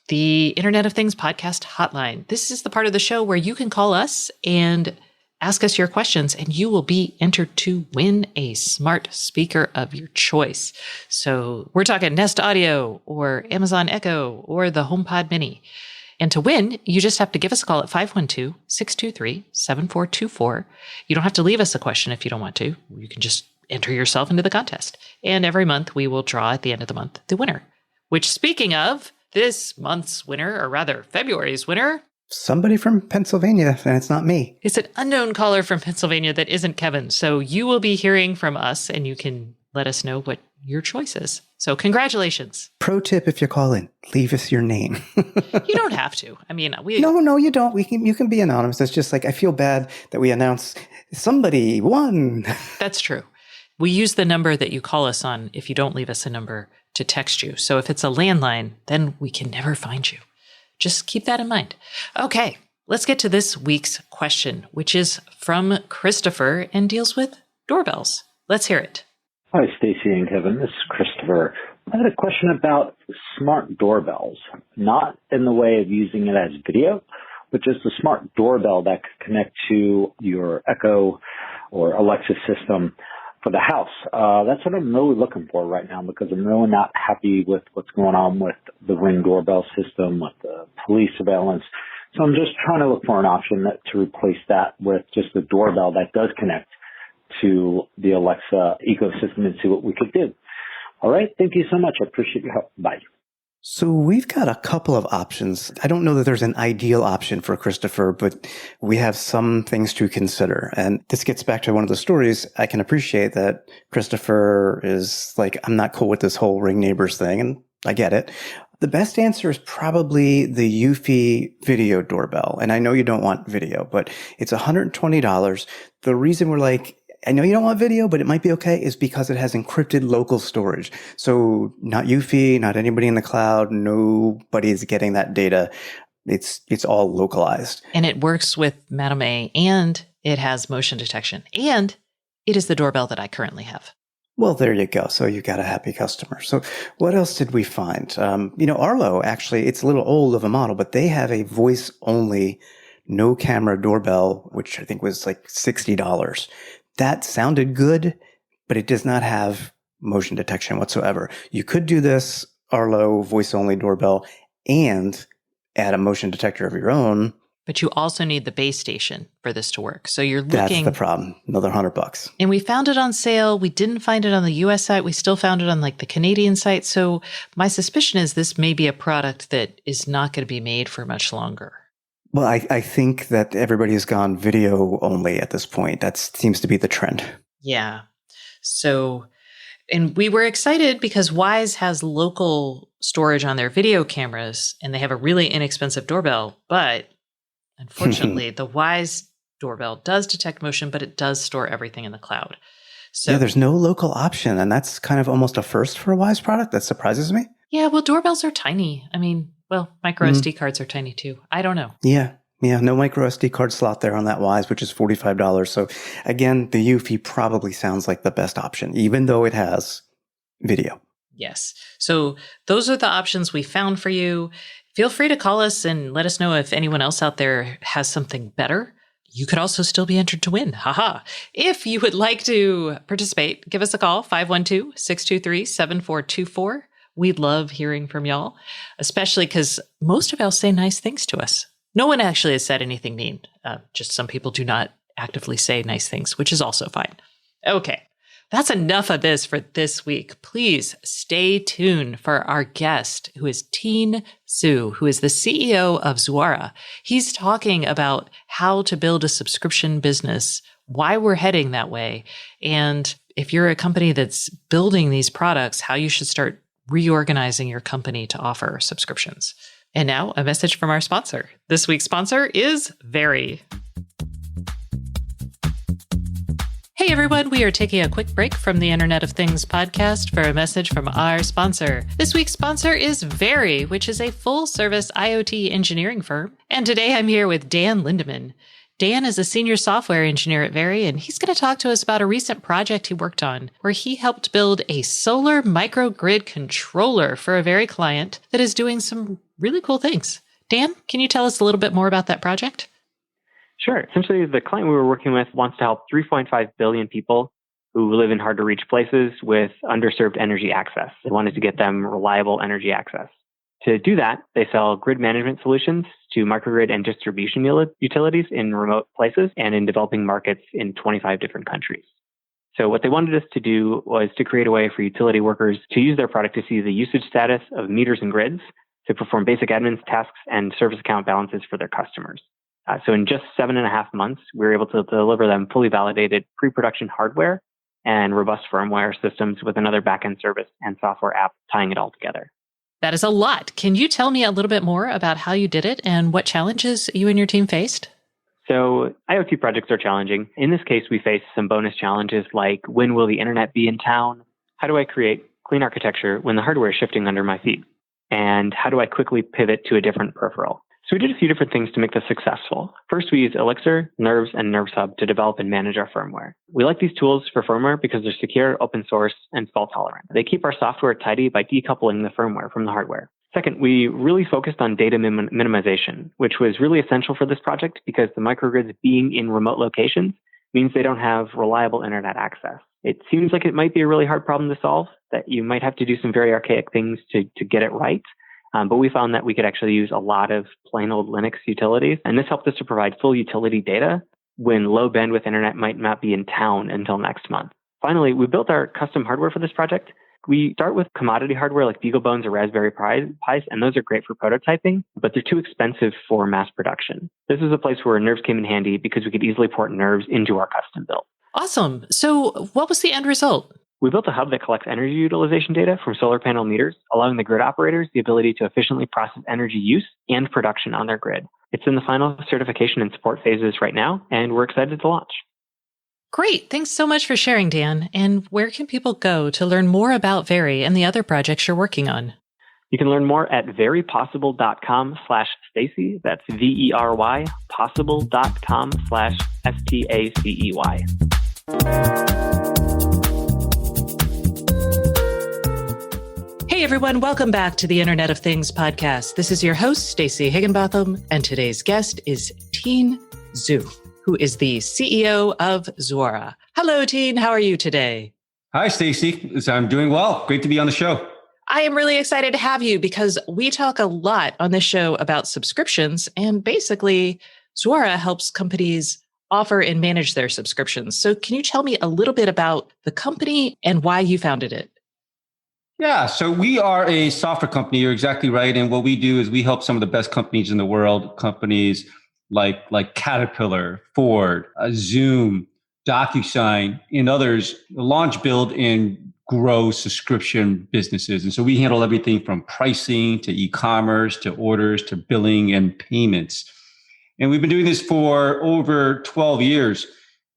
Speaker 1: The Internet of Things podcast hotline. This is the part of the show where you can call us and ask us your questions, and you will be entered to win a smart speaker of your choice. So we're talking Nest Audio or Amazon Echo or the HomePod Mini. And to win, you just have to give us a call at 512-623-7424. You don't have to leave us a question if you don't want to. You can just enter yourself into the contest. And every month we will draw at the end of the month the winner. Which, speaking of, this month's winner, or rather February's winner,
Speaker 2: somebody from Pennsylvania, and it's not me.
Speaker 1: It's an unknown caller from Pennsylvania that isn't Kevin. So you will be hearing from us, and you can let us know what your choice is. So congratulations.
Speaker 2: Pro tip: if you call in, leave us your name.
Speaker 1: You don't have to. I mean,
Speaker 2: No, you don't. You can be anonymous. It's just like, I feel bad that we announce somebody won.
Speaker 1: That's true. We use the number that you call us on if you don't leave us a number to text you. So if it's a landline, then we can never find you. Just keep that in mind. Okay, let's get to this week's question, which is from Christopher and deals with doorbells. Let's hear it.
Speaker 3: Hi, Stacy and Kevin. This is Christopher. I had a question about smart doorbells, not in the way of using it as video, but just a smart doorbell that could connect to your Echo or Alexa system for the house. That's what I'm really looking for right now, because I'm really not happy with what's going on with the Ring doorbell system, with the police surveillance. So I'm just trying to look for an option to replace that with just a doorbell that does connect to the Alexa ecosystem and see what we could do. All right. Thank you so much. I appreciate your help. Bye.
Speaker 2: So we've got a couple of options. I don't know that there's an ideal option for Christopher, but we have some things to consider. And this gets back to one of the stories. I can appreciate that Christopher is like, I'm not cool with this whole Ring Neighbors thing, and I get it. The best answer is probably the Eufy video doorbell. And I know you don't want video, but it's $120. The reason we're like, I know you don't want video, but it might be okay, is because it has encrypted local storage. So not Eufy, not anybody in the cloud, nobody is getting that data. It's all localized.
Speaker 1: And it works with Madam A, and it has motion detection, and it is the doorbell that I currently have.
Speaker 2: Well, there you go. So you got a happy customer. So what else did we find? Arlo, actually, it's a little old of a model, but they have a voice only, no camera doorbell, which I think was like $60. That sounded good, but it does not have motion detection whatsoever. You could do this Arlo voice-only doorbell and add a motion detector of your own.
Speaker 1: But you also need the base station for this to work. So you're looking...
Speaker 2: That's the problem. Another $100.
Speaker 1: And we found it on sale. We didn't find it on the US site. We still found it on like the Canadian site. So my suspicion is this may be a product that is not going to be made for much longer.
Speaker 2: Well, I think that everybody has gone video only at this point. That seems to be the trend.
Speaker 1: Yeah. So, and we were excited because Wyze has local storage on their video cameras, and they have a really inexpensive doorbell. But unfortunately, the Wyze doorbell does detect motion, but it does store everything in the cloud. So
Speaker 2: yeah, there's no local option, and that's kind of almost a first for a Wyze product. That surprises me.
Speaker 1: Yeah, well, doorbells are tiny. I mean, well, micro SD cards are tiny too. I don't know.
Speaker 2: Yeah, no micro SD card slot there on that Wyze, which is $45. So again, the Eufy probably sounds like the best option, even though it has video.
Speaker 1: Yes. So those are the options we found for you. Feel free to call us and let us know if anyone else out there has something better. You could also still be entered to win. Haha. If you would like to participate, give us a call, 512-623-7424. We love hearing from y'all, especially because most of y'all say nice things to us. No one actually has said anything mean. Just some people do not actively say nice things, which is also fine. Okay, that's enough of this for this week. Please stay tuned for our guest, who is Teen Su, who is the CEO of Zuara. He's talking about how to build a subscription business, why we're heading that way, and if you're a company that's building these products, how you should start reorganizing your company to offer subscriptions. And now a message from our sponsor. This week's sponsor is Very. Hey everyone, we are taking a quick break from the Internet of Things podcast for a message from our sponsor. This week's sponsor is Very, which is a full-service IoT engineering firm. And today I'm here with Dan Lindemann. Dan is a senior software engineer at Very, and he's going to talk to us about a recent project he worked on where he helped build a solar microgrid controller for a Very client that is doing some really cool things. Dan, can you tell us a little bit more about that project?
Speaker 4: Sure. Essentially, the client we were working with wants to help 3.5 billion people who live in hard-to-reach places with underserved energy access. They wanted to get them reliable energy access. To do that, they sell grid management solutions to microgrid and distribution utilities in remote places and in developing markets in 25 different countries. So what they wanted us to do was to create a way for utility workers to use their product to see the usage status of meters and grids, to perform basic admin tasks and service account balances for their customers. So in just 7.5 months, we were able to deliver them fully validated pre-production hardware and robust firmware systems with another backend service and software app tying it all together.
Speaker 1: That is a lot. Can you tell me a little bit more about how you did it and what challenges you and your team faced?
Speaker 4: So IoT projects are challenging. In this case, we face some bonus challenges like when will the internet be in town? How do I create clean architecture when the hardware is shifting under my feet? And how do I quickly pivot to a different peripheral? So we did a few different things to make this successful. First, we used Elixir, Nerves, and Nerves Hub to develop and manage our firmware. We like these tools for firmware because they're secure, open source, and fault tolerant. They keep our software tidy by decoupling the firmware from the hardware. Second, we really focused on data minimization, which was really essential for this project because the microgrids being in remote locations means they don't have reliable internet access. It seems like it might be a really hard problem to solve, that you might have to do some very archaic things to get it right. But we found that we could actually use a lot of plain old Linux utilities. And this helped us to provide full utility data when low bandwidth internet might not be in town until next month. Finally, we built our custom hardware for this project, We start with commodity hardware like BeagleBones or Raspberry Pis, and those are great for prototyping, but they're too expensive for mass production. This is a place where nerves came in handy because we could easily port nerves into our custom build.
Speaker 1: Awesome. So what was the end result?
Speaker 4: We built a hub that collects energy utilization data from solar panel meters, allowing the grid operators the ability to efficiently process energy use and production on their grid. It's in the final certification and support phases right now, and we're excited to launch.
Speaker 1: Great. Thanks so much for sharing, Dan. And where can people go to learn more about Very and the other projects you're working on?
Speaker 4: You can learn more at verypossible.com/Stacey. That's VERY possible.com/STACEY.
Speaker 1: Hey everyone, welcome back to the Internet of Things podcast. This is your host, Stacey Higginbotham, and today's guest is Tien Zhu, who is the CEO of Zuora. Hello, Tien. How are you today?
Speaker 5: Hi, Stacey. I'm doing well. Great to be on the show.
Speaker 1: I am really excited to have you because we talk a lot on this show about subscriptions, and basically Zuora helps companies offer and manage their subscriptions. So can you tell me a little bit about the company and why you founded it?
Speaker 5: Yeah, so we are a software company. You're exactly right. And what we do is we help some of the best companies in the world, companies like Caterpillar, Ford, Zoom, DocuSign, and others, launch, build, and grow subscription businesses. And so we handle everything from pricing to e-commerce to orders to billing and payments. And we've been doing this for over 12 years.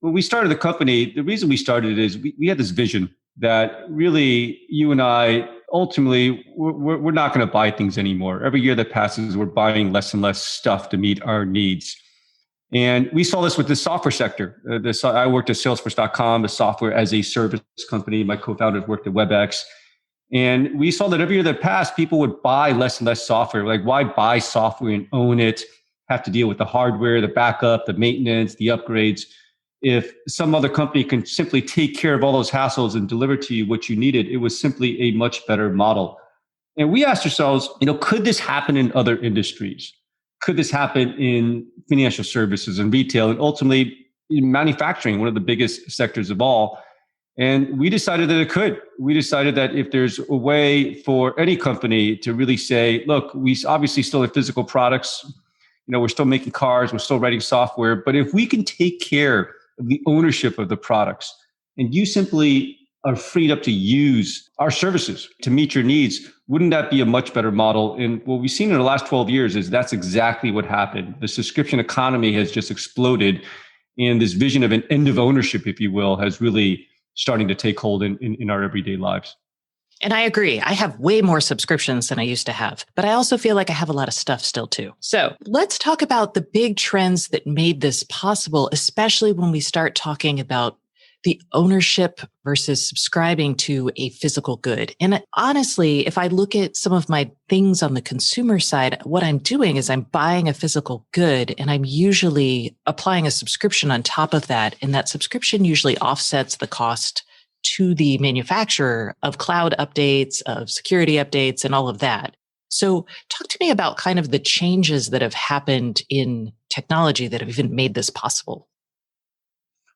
Speaker 5: When we started the company, the reason we started it is we had this vision that really you and I, ultimately, we're not going to buy things anymore. Every year that passes, we're buying less and less stuff to meet our needs. And we saw this with the software sector. I worked at Salesforce.com, a software as a service company. My co-founders worked at WebEx. And we saw that every year that passed, people would buy less and less software. Like, why buy software and own it, have to deal with the hardware, the backup, the maintenance, the upgrades, if some other company can simply take care of all those hassles and deliver to you what you needed? It was simply a much better model. And we asked ourselves, could this happen in other industries? Could this happen in financial services and retail and ultimately in manufacturing, one of the biggest sectors of all? And we decided that it could. We decided that if there's a way for any company to really say, look, we obviously still have physical products, we're still making cars, we're still writing software, but if we can take care of the ownership of the products, and you simply are freed up to use our services to meet your needs, wouldn't that be a much better model? And what we've seen in the last 12 years is that's exactly what happened. The subscription economy has just exploded, and this vision of an end of ownership, if you will, has really starting to take hold in our everyday lives.
Speaker 1: And I agree. I have way more subscriptions than I used to have, but I also feel like I have a lot of stuff still too. So let's talk about the big trends that made this possible, especially when we start talking about the ownership versus subscribing to a physical good. And honestly, if I look at some of my things on the consumer side, what I'm doing is I'm buying a physical good and I'm usually applying a subscription on top of that. And that subscription usually offsets the cost to the manufacturer of cloud updates, of security updates, and all of that. So talk to me about kind of the changes that have happened in technology that have even made this possible.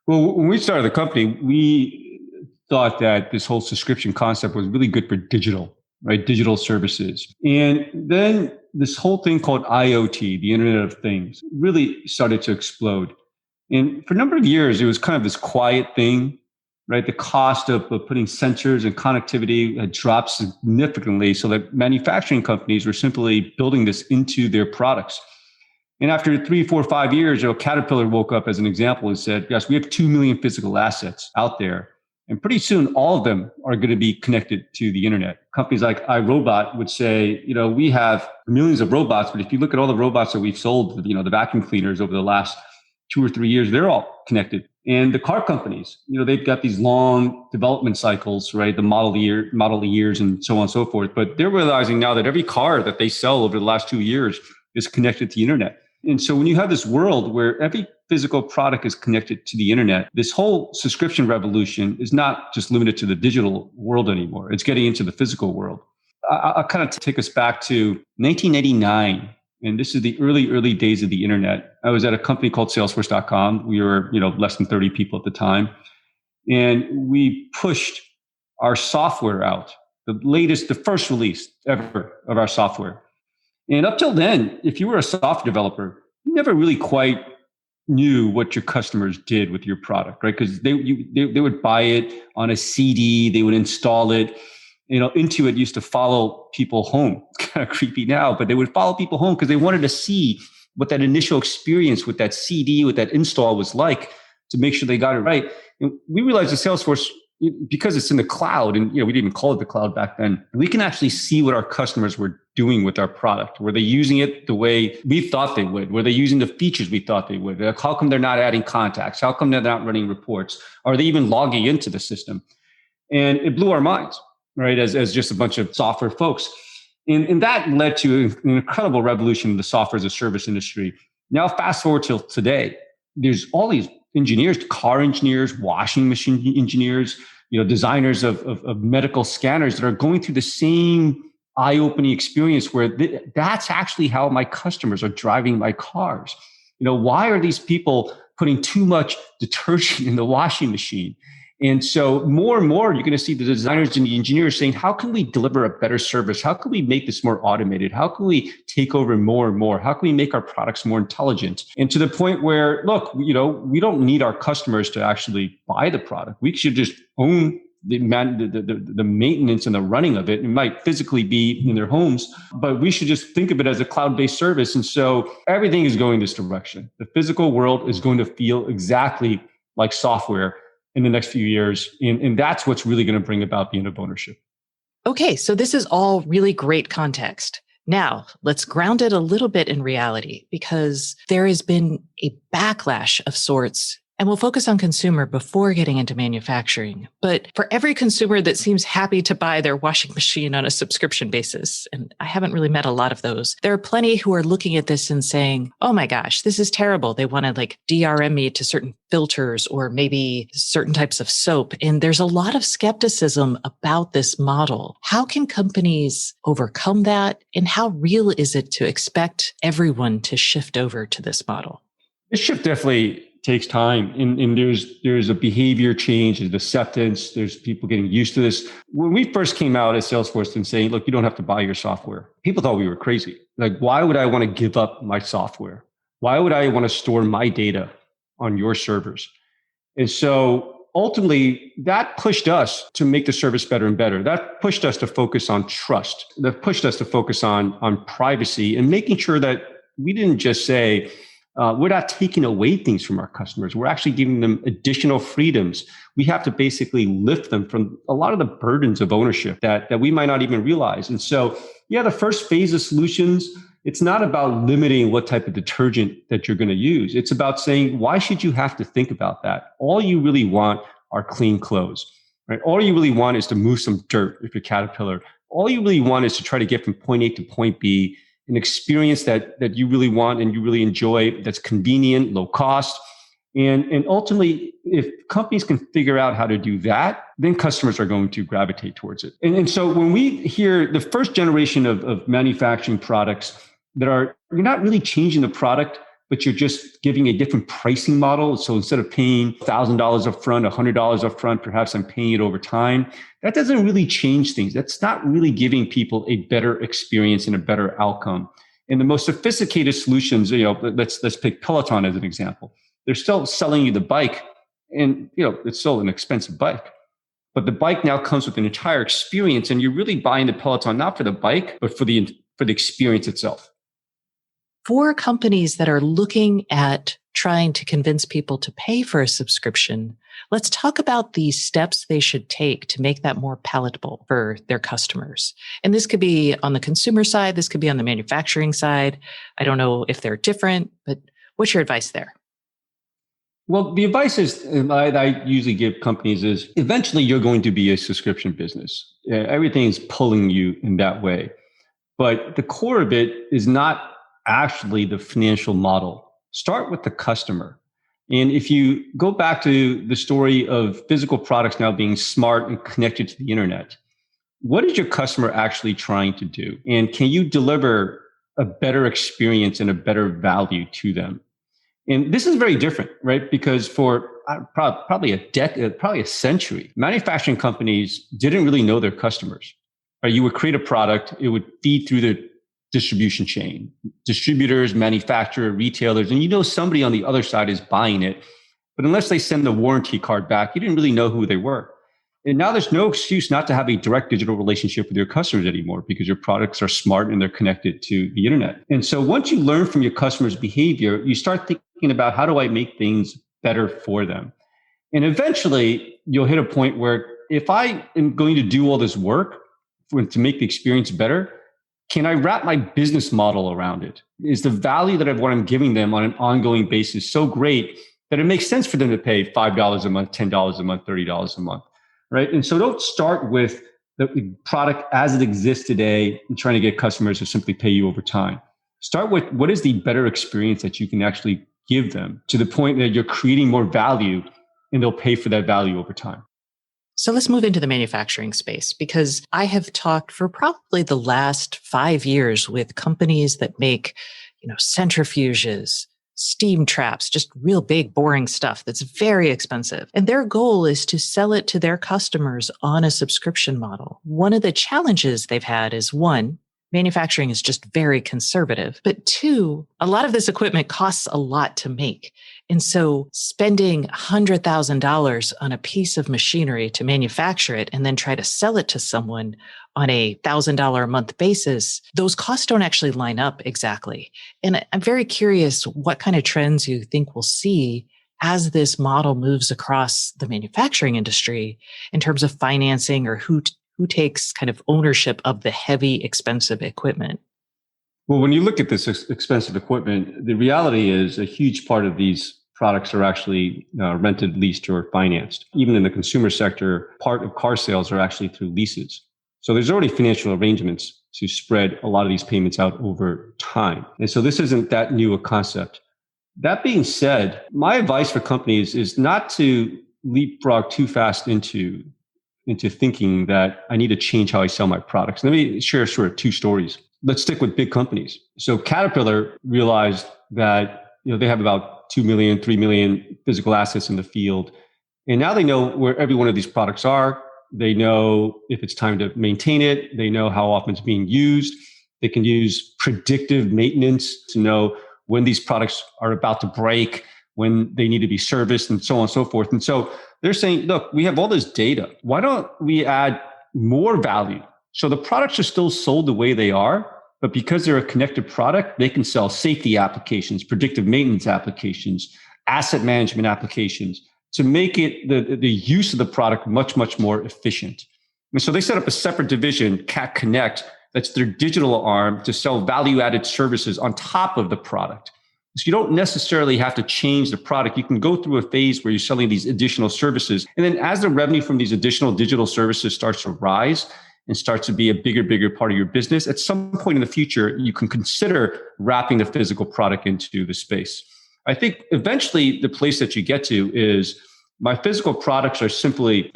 Speaker 5: Well, when we started the company, we thought that this whole subscription concept was really good for digital, right? Digital services. And then this whole thing called IoT, the Internet of Things, really started to explode. And for a number of years, it was kind of this quiet thing, right? The cost of putting sensors and connectivity had dropped significantly, so that manufacturing companies were simply building this into their products. And after 3, 4, 5 years, Caterpillar woke up as an example and said, yes, we have 2 million physical assets out there. And pretty soon, all of them are going to be connected to the internet. Companies like iRobot would say, we have millions of robots, but if you look at all the robots that we've sold, the vacuum cleaners over the last 2 or 3 years, they're all connected. And the car companies, they've got these long development cycles, right? The model years and so on and so forth. But they're realizing now that every car that they sell over the last 2 years is connected to the internet. And so when you have this world where every physical product is connected to the internet, this whole subscription revolution is not just limited to the digital world anymore. It's getting into the physical world. I'll kind of take us back to 1989. And this is the early days of the internet. I was at a company called Salesforce.com. We were, less than 30 people at the time. And we pushed our software out the first release ever of our software. And up till then, if you were a software developer, you never really quite knew what your customers did with your product, right? Because they would buy it on a CD, they would install it. Intuit used to follow people home. It's kind of creepy now, but they would follow people home because they wanted to see what that initial experience with that CD, with that install was like to make sure they got it right. And we realized at Salesforce, because it's in the cloud, and we didn't even call it the cloud back then, we can actually see what our customers were doing with our product. Were they using it the way we thought they would? Were they using the features we thought they would? How come they're not adding contacts? How come they're not running reports? Are they even logging into the system? And it blew our minds, right, as just a bunch of software folks. And that led to an incredible revolution in the software as a service industry. Now, fast forward till today, there's all these engineers, car engineers, washing machine engineers, designers of medical scanners that are going through the same eye-opening experience where that's actually how my customers are driving my cars. Why are these people putting too much detergent in the washing machine? And so more and more, you're going to see the designers and the engineers saying, how can we deliver a better service? How can we make this more automated? How can we take over more and more? How can we make our products more intelligent? And to the point where, look, we don't need our customers to actually buy the product. We should just own the maintenance and the running of it. It might physically be in their homes, but we should just think of it as a cloud-based service. And so everything is going this direction. The physical world is going to feel exactly like software in the next few years. And that's what's really going to bring about the end of ownership.
Speaker 1: Okay, so this is all really great context. Now, let's ground it a little bit in reality, because there has been a backlash of sorts. And we'll focus on consumer before getting into manufacturing. But for every consumer that seems happy to buy their washing machine on a subscription basis, and I haven't really met a lot of those, there are plenty who are looking at this and saying, oh my gosh, this is terrible. They want to DRM me to certain filters or maybe certain types of soap. And there's a lot of skepticism about this model. How can companies overcome that? And how real is it to expect everyone to shift over to this model?
Speaker 5: This shift definitely takes time, and there's a behavior change, there's acceptance, there's people getting used to this. When we first came out at Salesforce and saying, look, you don't have to buy your software, people thought we were crazy. Why would I want to give up my software? Why would I want to store my data on your servers? And so ultimately, that pushed us to make the service better and better. That pushed us to focus on trust. That pushed us to focus on privacy and making sure that we didn't just say, we're not taking away things from our customers. We're actually giving them additional freedoms. We have to basically lift them from a lot of the burdens of ownership that we might not even realize. And so, the first phase of solutions, it's not about limiting what type of detergent that you're going to use. It's about saying, why should you have to think about that? All you really want are clean clothes, right? All you really want is to move some dirt if you're Caterpillar. All you really want is to try to get from point A to point B, an experience that you really want and you really enjoy, that's convenient, low cost. And ultimately, if companies can figure out how to do that, then customers are going to gravitate towards it. And so when we hear the first generation of manufacturing products that you're not really changing the product, but you're just giving a different pricing model. So instead of paying $1,000 up front, $100 up front, perhaps I'm paying it over time. That doesn't really change things. That's not really giving people a better experience and a better outcome. And the most sophisticated solutions, let's pick Peloton as an example. They're still selling you the bike, and it's still an expensive bike. But the bike now comes with an entire experience, and you're really buying the Peloton not for the bike, but for the experience itself.
Speaker 1: For companies that are looking at trying to convince people to pay for a subscription, let's talk about the steps they should take to make that more palatable for their customers. And this could be on the consumer side. This could be on the manufacturing side. I don't know if they're different, but what's your advice there?
Speaker 5: Well, the advice I usually give companies is eventually you're going to be a subscription business. Everything's pulling you in that way. But the core of it is not actually the financial model. Start with the customer. And if you go back to the story of physical products now being smart and connected to the internet, what is your customer actually trying to do? And can you deliver a better experience and a better value to them? And this is very different, right? Because for probably a decade, probably a century, manufacturing companies didn't really know their customers. Or you would create a product, it would feed through the distribution chain, distributors, manufacturer, retailers, and you know somebody on the other side is buying it. But unless they send the warranty card back, you didn't really know who they were. And now there's no excuse not to have a direct digital relationship with your customers anymore because your products are smart and they're connected to the internet. And so once you learn from your customers' behavior, you start thinking about how do I make things better for them? And eventually you'll hit a point where if I am going to do all this work to make the experience better, can I wrap my business model around it? Is the value that what I'm giving them on an ongoing basis so great that it makes sense for them to pay $5 a month, $10 a month, $30 a month, right? And so don't start with the product as it exists today and trying to get customers to simply pay you over time. Start with what is the better experience that you can actually give them to the point that you're creating more value and they'll pay for that value over time.
Speaker 1: So let's move into the manufacturing space, because I have talked for probably the last 5 years with companies that make, centrifuges, steam traps, just real big, boring stuff that's very expensive. And their goal is to sell it to their customers on a subscription model. One of the challenges they've had is, one, manufacturing is just very conservative. But two, a lot of this equipment costs a lot to make. And so spending $100,000 on a piece of machinery to manufacture it and then try to sell it to someone on a $1,000 a month basis, those costs don't actually line up exactly. And I'm very curious what kind of trends you think we'll see as this model moves across the manufacturing industry in terms of financing, or who takes kind of ownership of the heavy, expensive equipment.
Speaker 5: Well, when you look at this expensive equipment, the reality is a huge part of these products are actually rented, leased, or financed. Even in the consumer sector, part of car sales are actually through leases. So there's already financial arrangements to spread a lot of these payments out over time. And so this isn't that new a concept. That being said, my advice for companies is not to leapfrog too fast into thinking that I need to change how I sell my products. Let me share sort of two stories. Let's stick with big companies. So Caterpillar realized that they have about 2 million, 3 million physical assets in the field. And now they know where every one of these products are. They know if it's time to maintain it. They know how often it's being used. They can use predictive maintenance to know when these products are about to break, when they need to be serviced, and so on and so forth. And so they're saying, look, we have all this data. Why don't we add more value? So the products are still sold the way they are, but because they're a connected product, they can sell safety applications, predictive maintenance applications, asset management applications to make it the use of the product much, much more efficient. And so they set up a separate division, Cat Connect, that's their digital arm to sell value-added services on top of the product. So you don't necessarily have to change the product. You can go through a phase where you're selling these additional services. And then as the revenue from these additional digital services starts to rise and starts to be a bigger part of your business, at some point in the future, you can consider wrapping the physical product into the space. I think eventually the place that you get to is my physical products are simply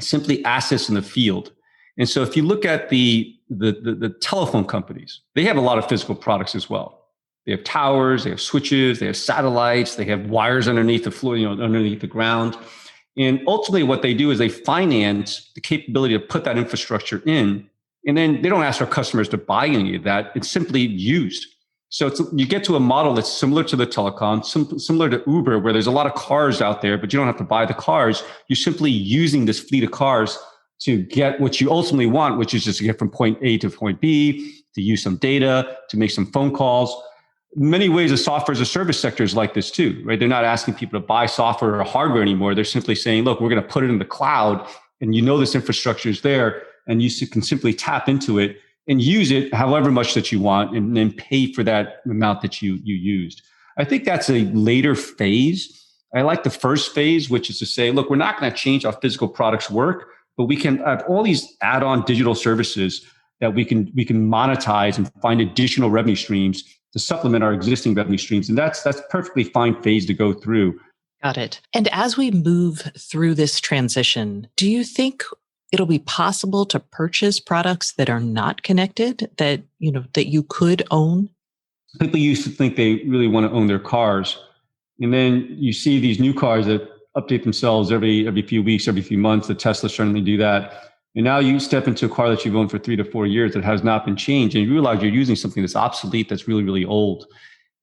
Speaker 5: assets in the field. And so if you look at the telephone companies, they have a lot of physical products as well. They have towers, they have switches, they have satellites, they have wires underneath the floor, underneath the ground. And ultimately what they do is they finance the capability to put that infrastructure in. And then they don't ask their customers to buy any of that. It's simply used. So you get to a model that's similar to the telecom, similar to Uber, where there's a lot of cars out there, but you don't have to buy the cars. You're simply using this fleet of cars to get what you ultimately want, which is just to get from point A to point B, to use some data, to make some phone calls. In many ways, the software as a service sector is like this too, right? They're not asking people to buy software or hardware anymore. They're simply saying, look, we're going to put it in the cloud, and this infrastructure is there, and you can simply tap into it and use it however much that you want, and then pay for that amount that you used. I think that's a later phase. I like the first phase, which is to say, look, we're not going to change how physical products work, but we can have all these add-on digital services that we can monetize and find additional revenue streams to supplement our existing revenue streams. And that's perfectly fine phase to go through.
Speaker 1: Got it. And as we move through this transition, do you think it'll be possible to purchase products that are not connected, that you could own?
Speaker 5: People used to think they really want to own their cars. And then you see these new cars that update themselves every few weeks, every few months. The Tesla certainly do that. And now you step into a car that you've owned for 3 to 4 years that has not been changed, and you realize you're using something that's obsolete, that's really, really old.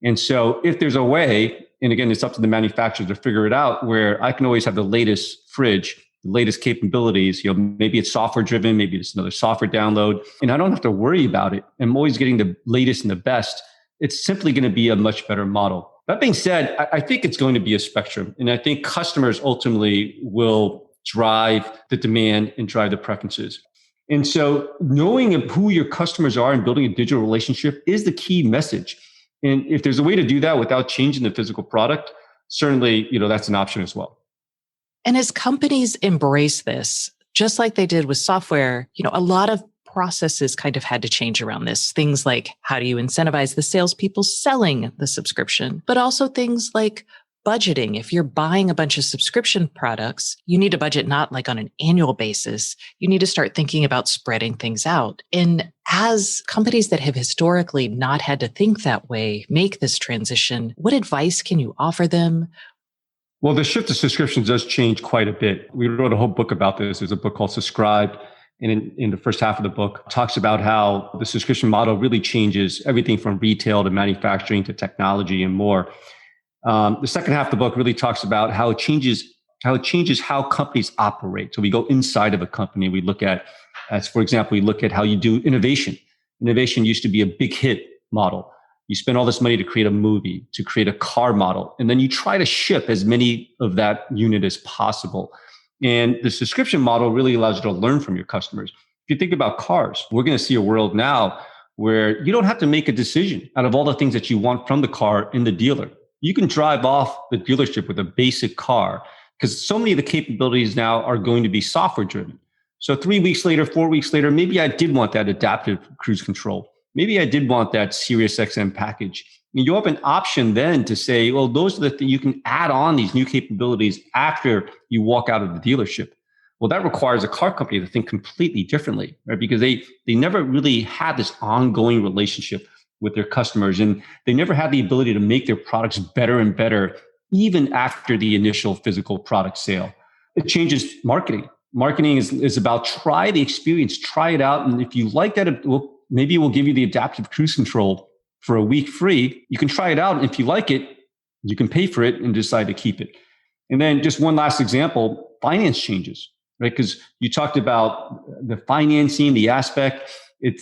Speaker 5: And so if there's a way, and again, it's up to the manufacturer to figure it out, where I can always have the latest fridge, the latest capabilities, maybe it's software driven, maybe it's another software download, and I don't have to worry about it. I'm always getting the latest and the best. It's simply going to be a much better model. That being said, I think it's going to be a spectrum. And I think customers ultimately will drive the demand and drive the preferences. And so knowing who your customers are and building a digital relationship is the key message. And if there's a way to do that without changing the physical product, certainly, that's an option as well.
Speaker 1: And as companies embrace this, just like they did with software, a lot of processes kind of had to change around this. Things like, how do you incentivize the salespeople selling the subscription? But also things like budgeting. If you're buying a bunch of subscription products, you need to budget not like on an annual basis. You need to start thinking about spreading things out. And as companies that have historically not had to think that way make this transition, what advice can you offer them?
Speaker 5: Well, the shift to subscriptions does change quite a bit. We wrote a whole book about this. There's a book called Subscribed. And in the first half of the book, talks about how the subscription model really changes everything from retail to manufacturing to technology and more. The second half of the book really talks about how it changes how companies operate. So we go inside of a company. We look at, for example, we look at how you do innovation. Innovation used to be a big hit model. You spend all this money to create a movie, to create a car model, and then you try to ship as many of that unit as possible. And the subscription model really allows you to learn from your customers. If you think about cars, we're going to see a world now where you don't have to make a decision out of all the things that you want from the car in the dealer. You can drive off the dealership with a basic car because so many of the capabilities now are going to be software driven. So 3 weeks later, 4 weeks later, maybe I did want that adaptive cruise control. Maybe I did want that Sirius XM package. And you have an option then to say, well, those are the things you can add on these new capabilities after you walk out of the dealership. Well, that requires a car company to think completely differently, right? Because they never really had this ongoing relationship with their customers, and they never had the ability to make their products better and better, even after the initial physical product sale. It changes marketing. Marketing is about try the experience, try it out, and if you like that, maybe we'll give you the adaptive cruise control for a week free. You can try it out. And if you like it, you can pay for it and decide to keep it. And then just one last example, finance changes, right? Because you talked about the financing, the aspect.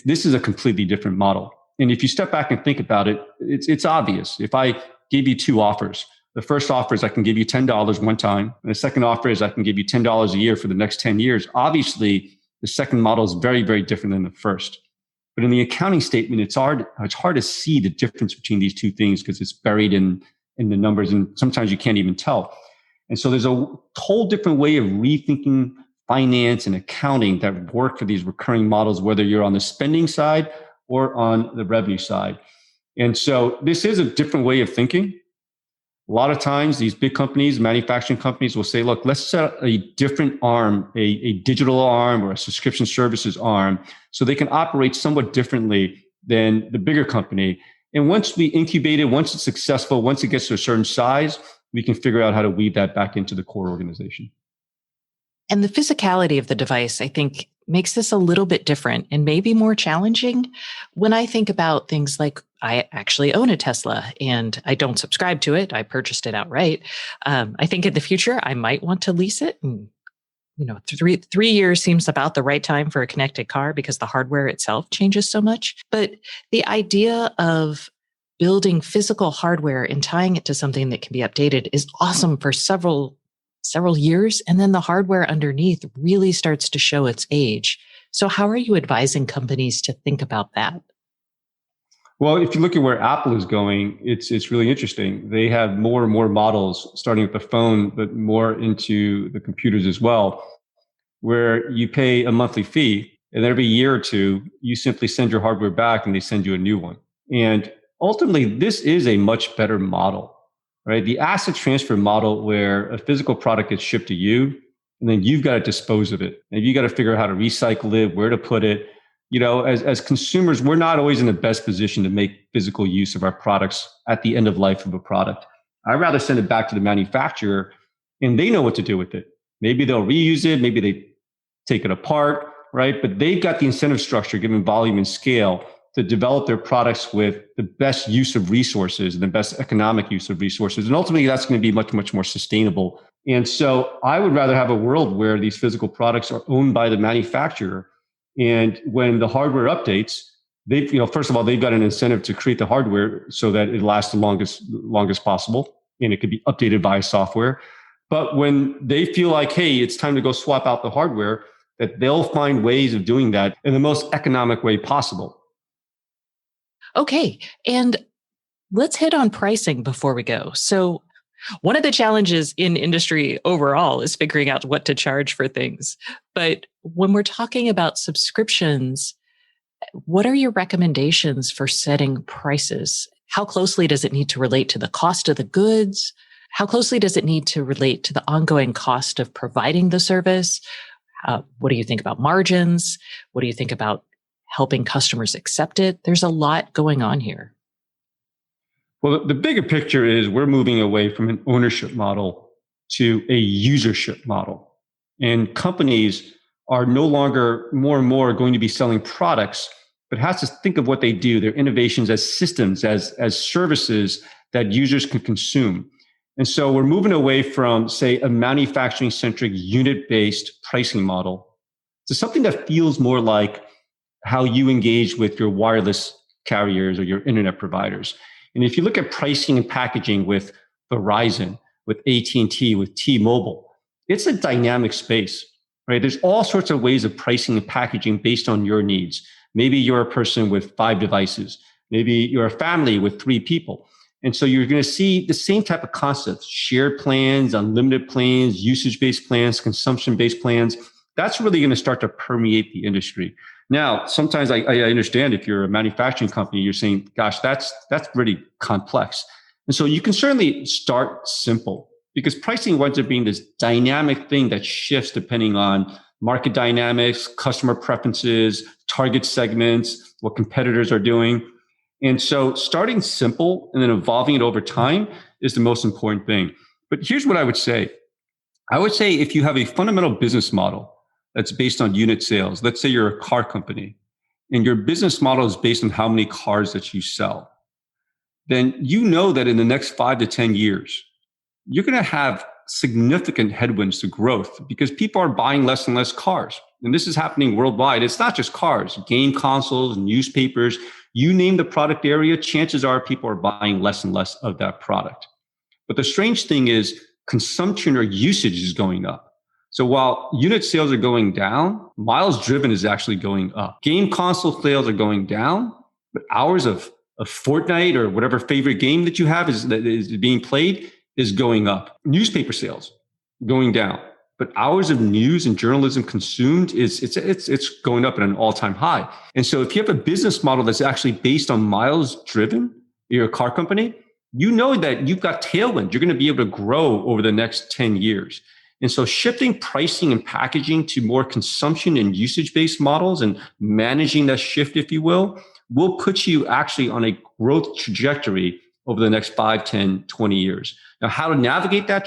Speaker 5: This is a completely different model. And if you step back and think about it, it's obvious. If I gave you two offers, the first offer is I can give you $10 one time. And the second offer is I can give you $10 a year for the next 10 years. Obviously, the second model is very, very different than the first. But in the accounting statement, it's hard to see the difference between these two things because it's buried in the numbers, and sometimes you can't even tell. And so there's a whole different way of rethinking finance and accounting that work for these recurring models, whether you're on the spending side or on the revenue side. And so this is a different way of thinking. A lot of times these big companies, manufacturing companies will say, look, let's set a different arm, a digital arm or a subscription services arm, so they can operate somewhat differently than the bigger company. And once we incubate it, once it's successful, once it gets to a certain size, we can figure out how to weave that back into the core organization.
Speaker 1: And the physicality of the device, I think, makes this a little bit different and maybe more challenging. When I think about things like, I actually own a Tesla and I don't subscribe to it. I purchased it outright. I think in the future, I might want to lease it. And, 3 years seems about the right time for a connected car because the hardware itself changes so much. But the idea of building physical hardware and tying it to something that can be updated is awesome for several years. And then the hardware underneath really starts to show its age. So how are you advising companies to think about that?
Speaker 5: Well, if you look at where Apple is going, it's really interesting. They have more and more models, starting with the phone, but more into the computers as well, where you pay a monthly fee, and every year or two, you simply send your hardware back and they send you a new one. And ultimately, this is a much better model, right? The asset transfer model where a physical product gets shipped to you, and then you've got to dispose of it. And you got to figure out how to recycle it, where to put it. As consumers, we're not always in the best position to make physical use of our products at the end of life of a product. I'd rather send it back to the manufacturer and they know what to do with it. Maybe they'll reuse it. Maybe they take it apart. right? But they've got the incentive structure, given volume and scale, to develop their products with the best use of resources and the best economic use of resources. And ultimately, that's going to be much, much more sustainable. And so I would rather have a world where these physical products are owned by the manufacturer. And when the hardware updates, they've, first of all, they've got an incentive to create the hardware so that it lasts the longest possible, and it could be updated by software. But when they feel like, hey, it's time to go swap out the hardware, that they'll find ways of doing that in the most economic way possible.
Speaker 1: Okay. And let's hit on pricing before we go. So one of the challenges in industry overall is figuring out what to charge for things. But when we're talking about subscriptions, what are your recommendations for setting prices? How closely does it need to relate to the cost of the goods? How closely does it need to relate to the ongoing cost of providing the service? What do you think about margins? What do you think about helping customers accept it? There's a lot going on here.
Speaker 5: Well, the bigger picture is we're moving away from an ownership model to a usership model. And companies are no longer more and more going to be selling products, but has to think of what they do, their innovations as systems, as services that users can consume. And so we're moving away from, say, a manufacturing-centric unit-based pricing model to something that feels more like how you engage with your wireless carriers or your internet providers. And if you look at pricing and packaging with Verizon, with AT&T, with T-Mobile, it's a dynamic space, right? There's all sorts of ways of pricing and packaging based on your needs. Maybe you're a person with 5 devices. Maybe you're a family with 3 people. And so you're going to see the same type of concepts: shared plans, unlimited plans, usage-based plans, consumption-based plans. That's really going to start to permeate the industry. Now, sometimes I understand if you're a manufacturing company, you're saying, gosh, that's really complex. And so you can certainly start simple, because pricing winds up being this dynamic thing that shifts depending on market dynamics, customer preferences, target segments, what competitors are doing. And so starting simple and then evolving it over time is the most important thing. But here's what I would say. I would say if you have a fundamental business model that's based on unit sales, let's say you're a car company and your business model is based on how many cars that you sell, then you know that in the next 5 to 10 years, you're going to have significant headwinds to growth because people are buying less and less cars. And this is happening worldwide. It's not just cars, game consoles, newspapers, you name the product area, chances are people are buying less and less of that product. But the strange thing is consumption or usage is going up. So while unit sales are going down, miles driven is actually going up. Game console sales are going down, but hours of Fortnite or whatever favorite game that you have is being played is going up. Newspaper sales going down, but hours of news and journalism consumed it's going up at an all-time high. And so if you have a business model that's actually based on miles driven, you're a car company, you know that you've got tailwind. You're going to be able to grow over the next 10 years. And so shifting pricing and packaging to more consumption and usage-based models and managing that shift, if you will put you actually on a growth trajectory over the next 5, 10, 20 years. Now, how to navigate that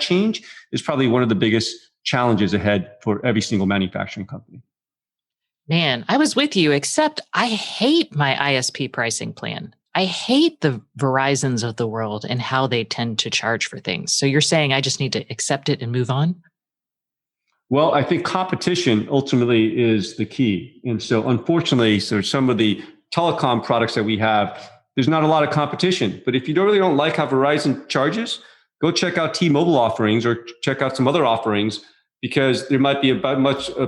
Speaker 5: change is probably one of the biggest challenges ahead for every single manufacturing company.
Speaker 1: Man, I was with you, except I hate my ISP pricing plan. I hate the Verizons of the world and how they tend to charge for things. So you're saying I just need to accept it and move on?
Speaker 5: Well, I think competition ultimately is the key. And so unfortunately, so some of the telecom products that we have, there's not a lot of competition. But if you really don't like how Verizon charges, go check out T-Mobile offerings or check out some other offerings, because there might be a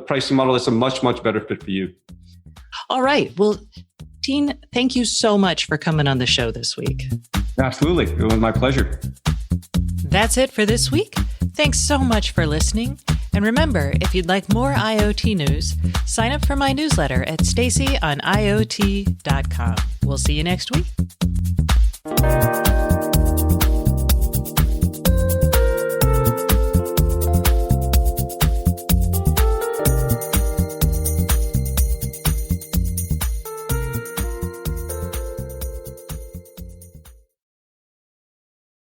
Speaker 5: pricing model that's a much, much better fit for you.
Speaker 1: All right. Well, Dean, thank you so much for coming on the show this week.
Speaker 5: Absolutely. It was my pleasure.
Speaker 1: That's it for this week. Thanks so much for listening. And remember, if you'd like more IoT news, sign up for my newsletter at stacyoniot.com. We'll see you next week.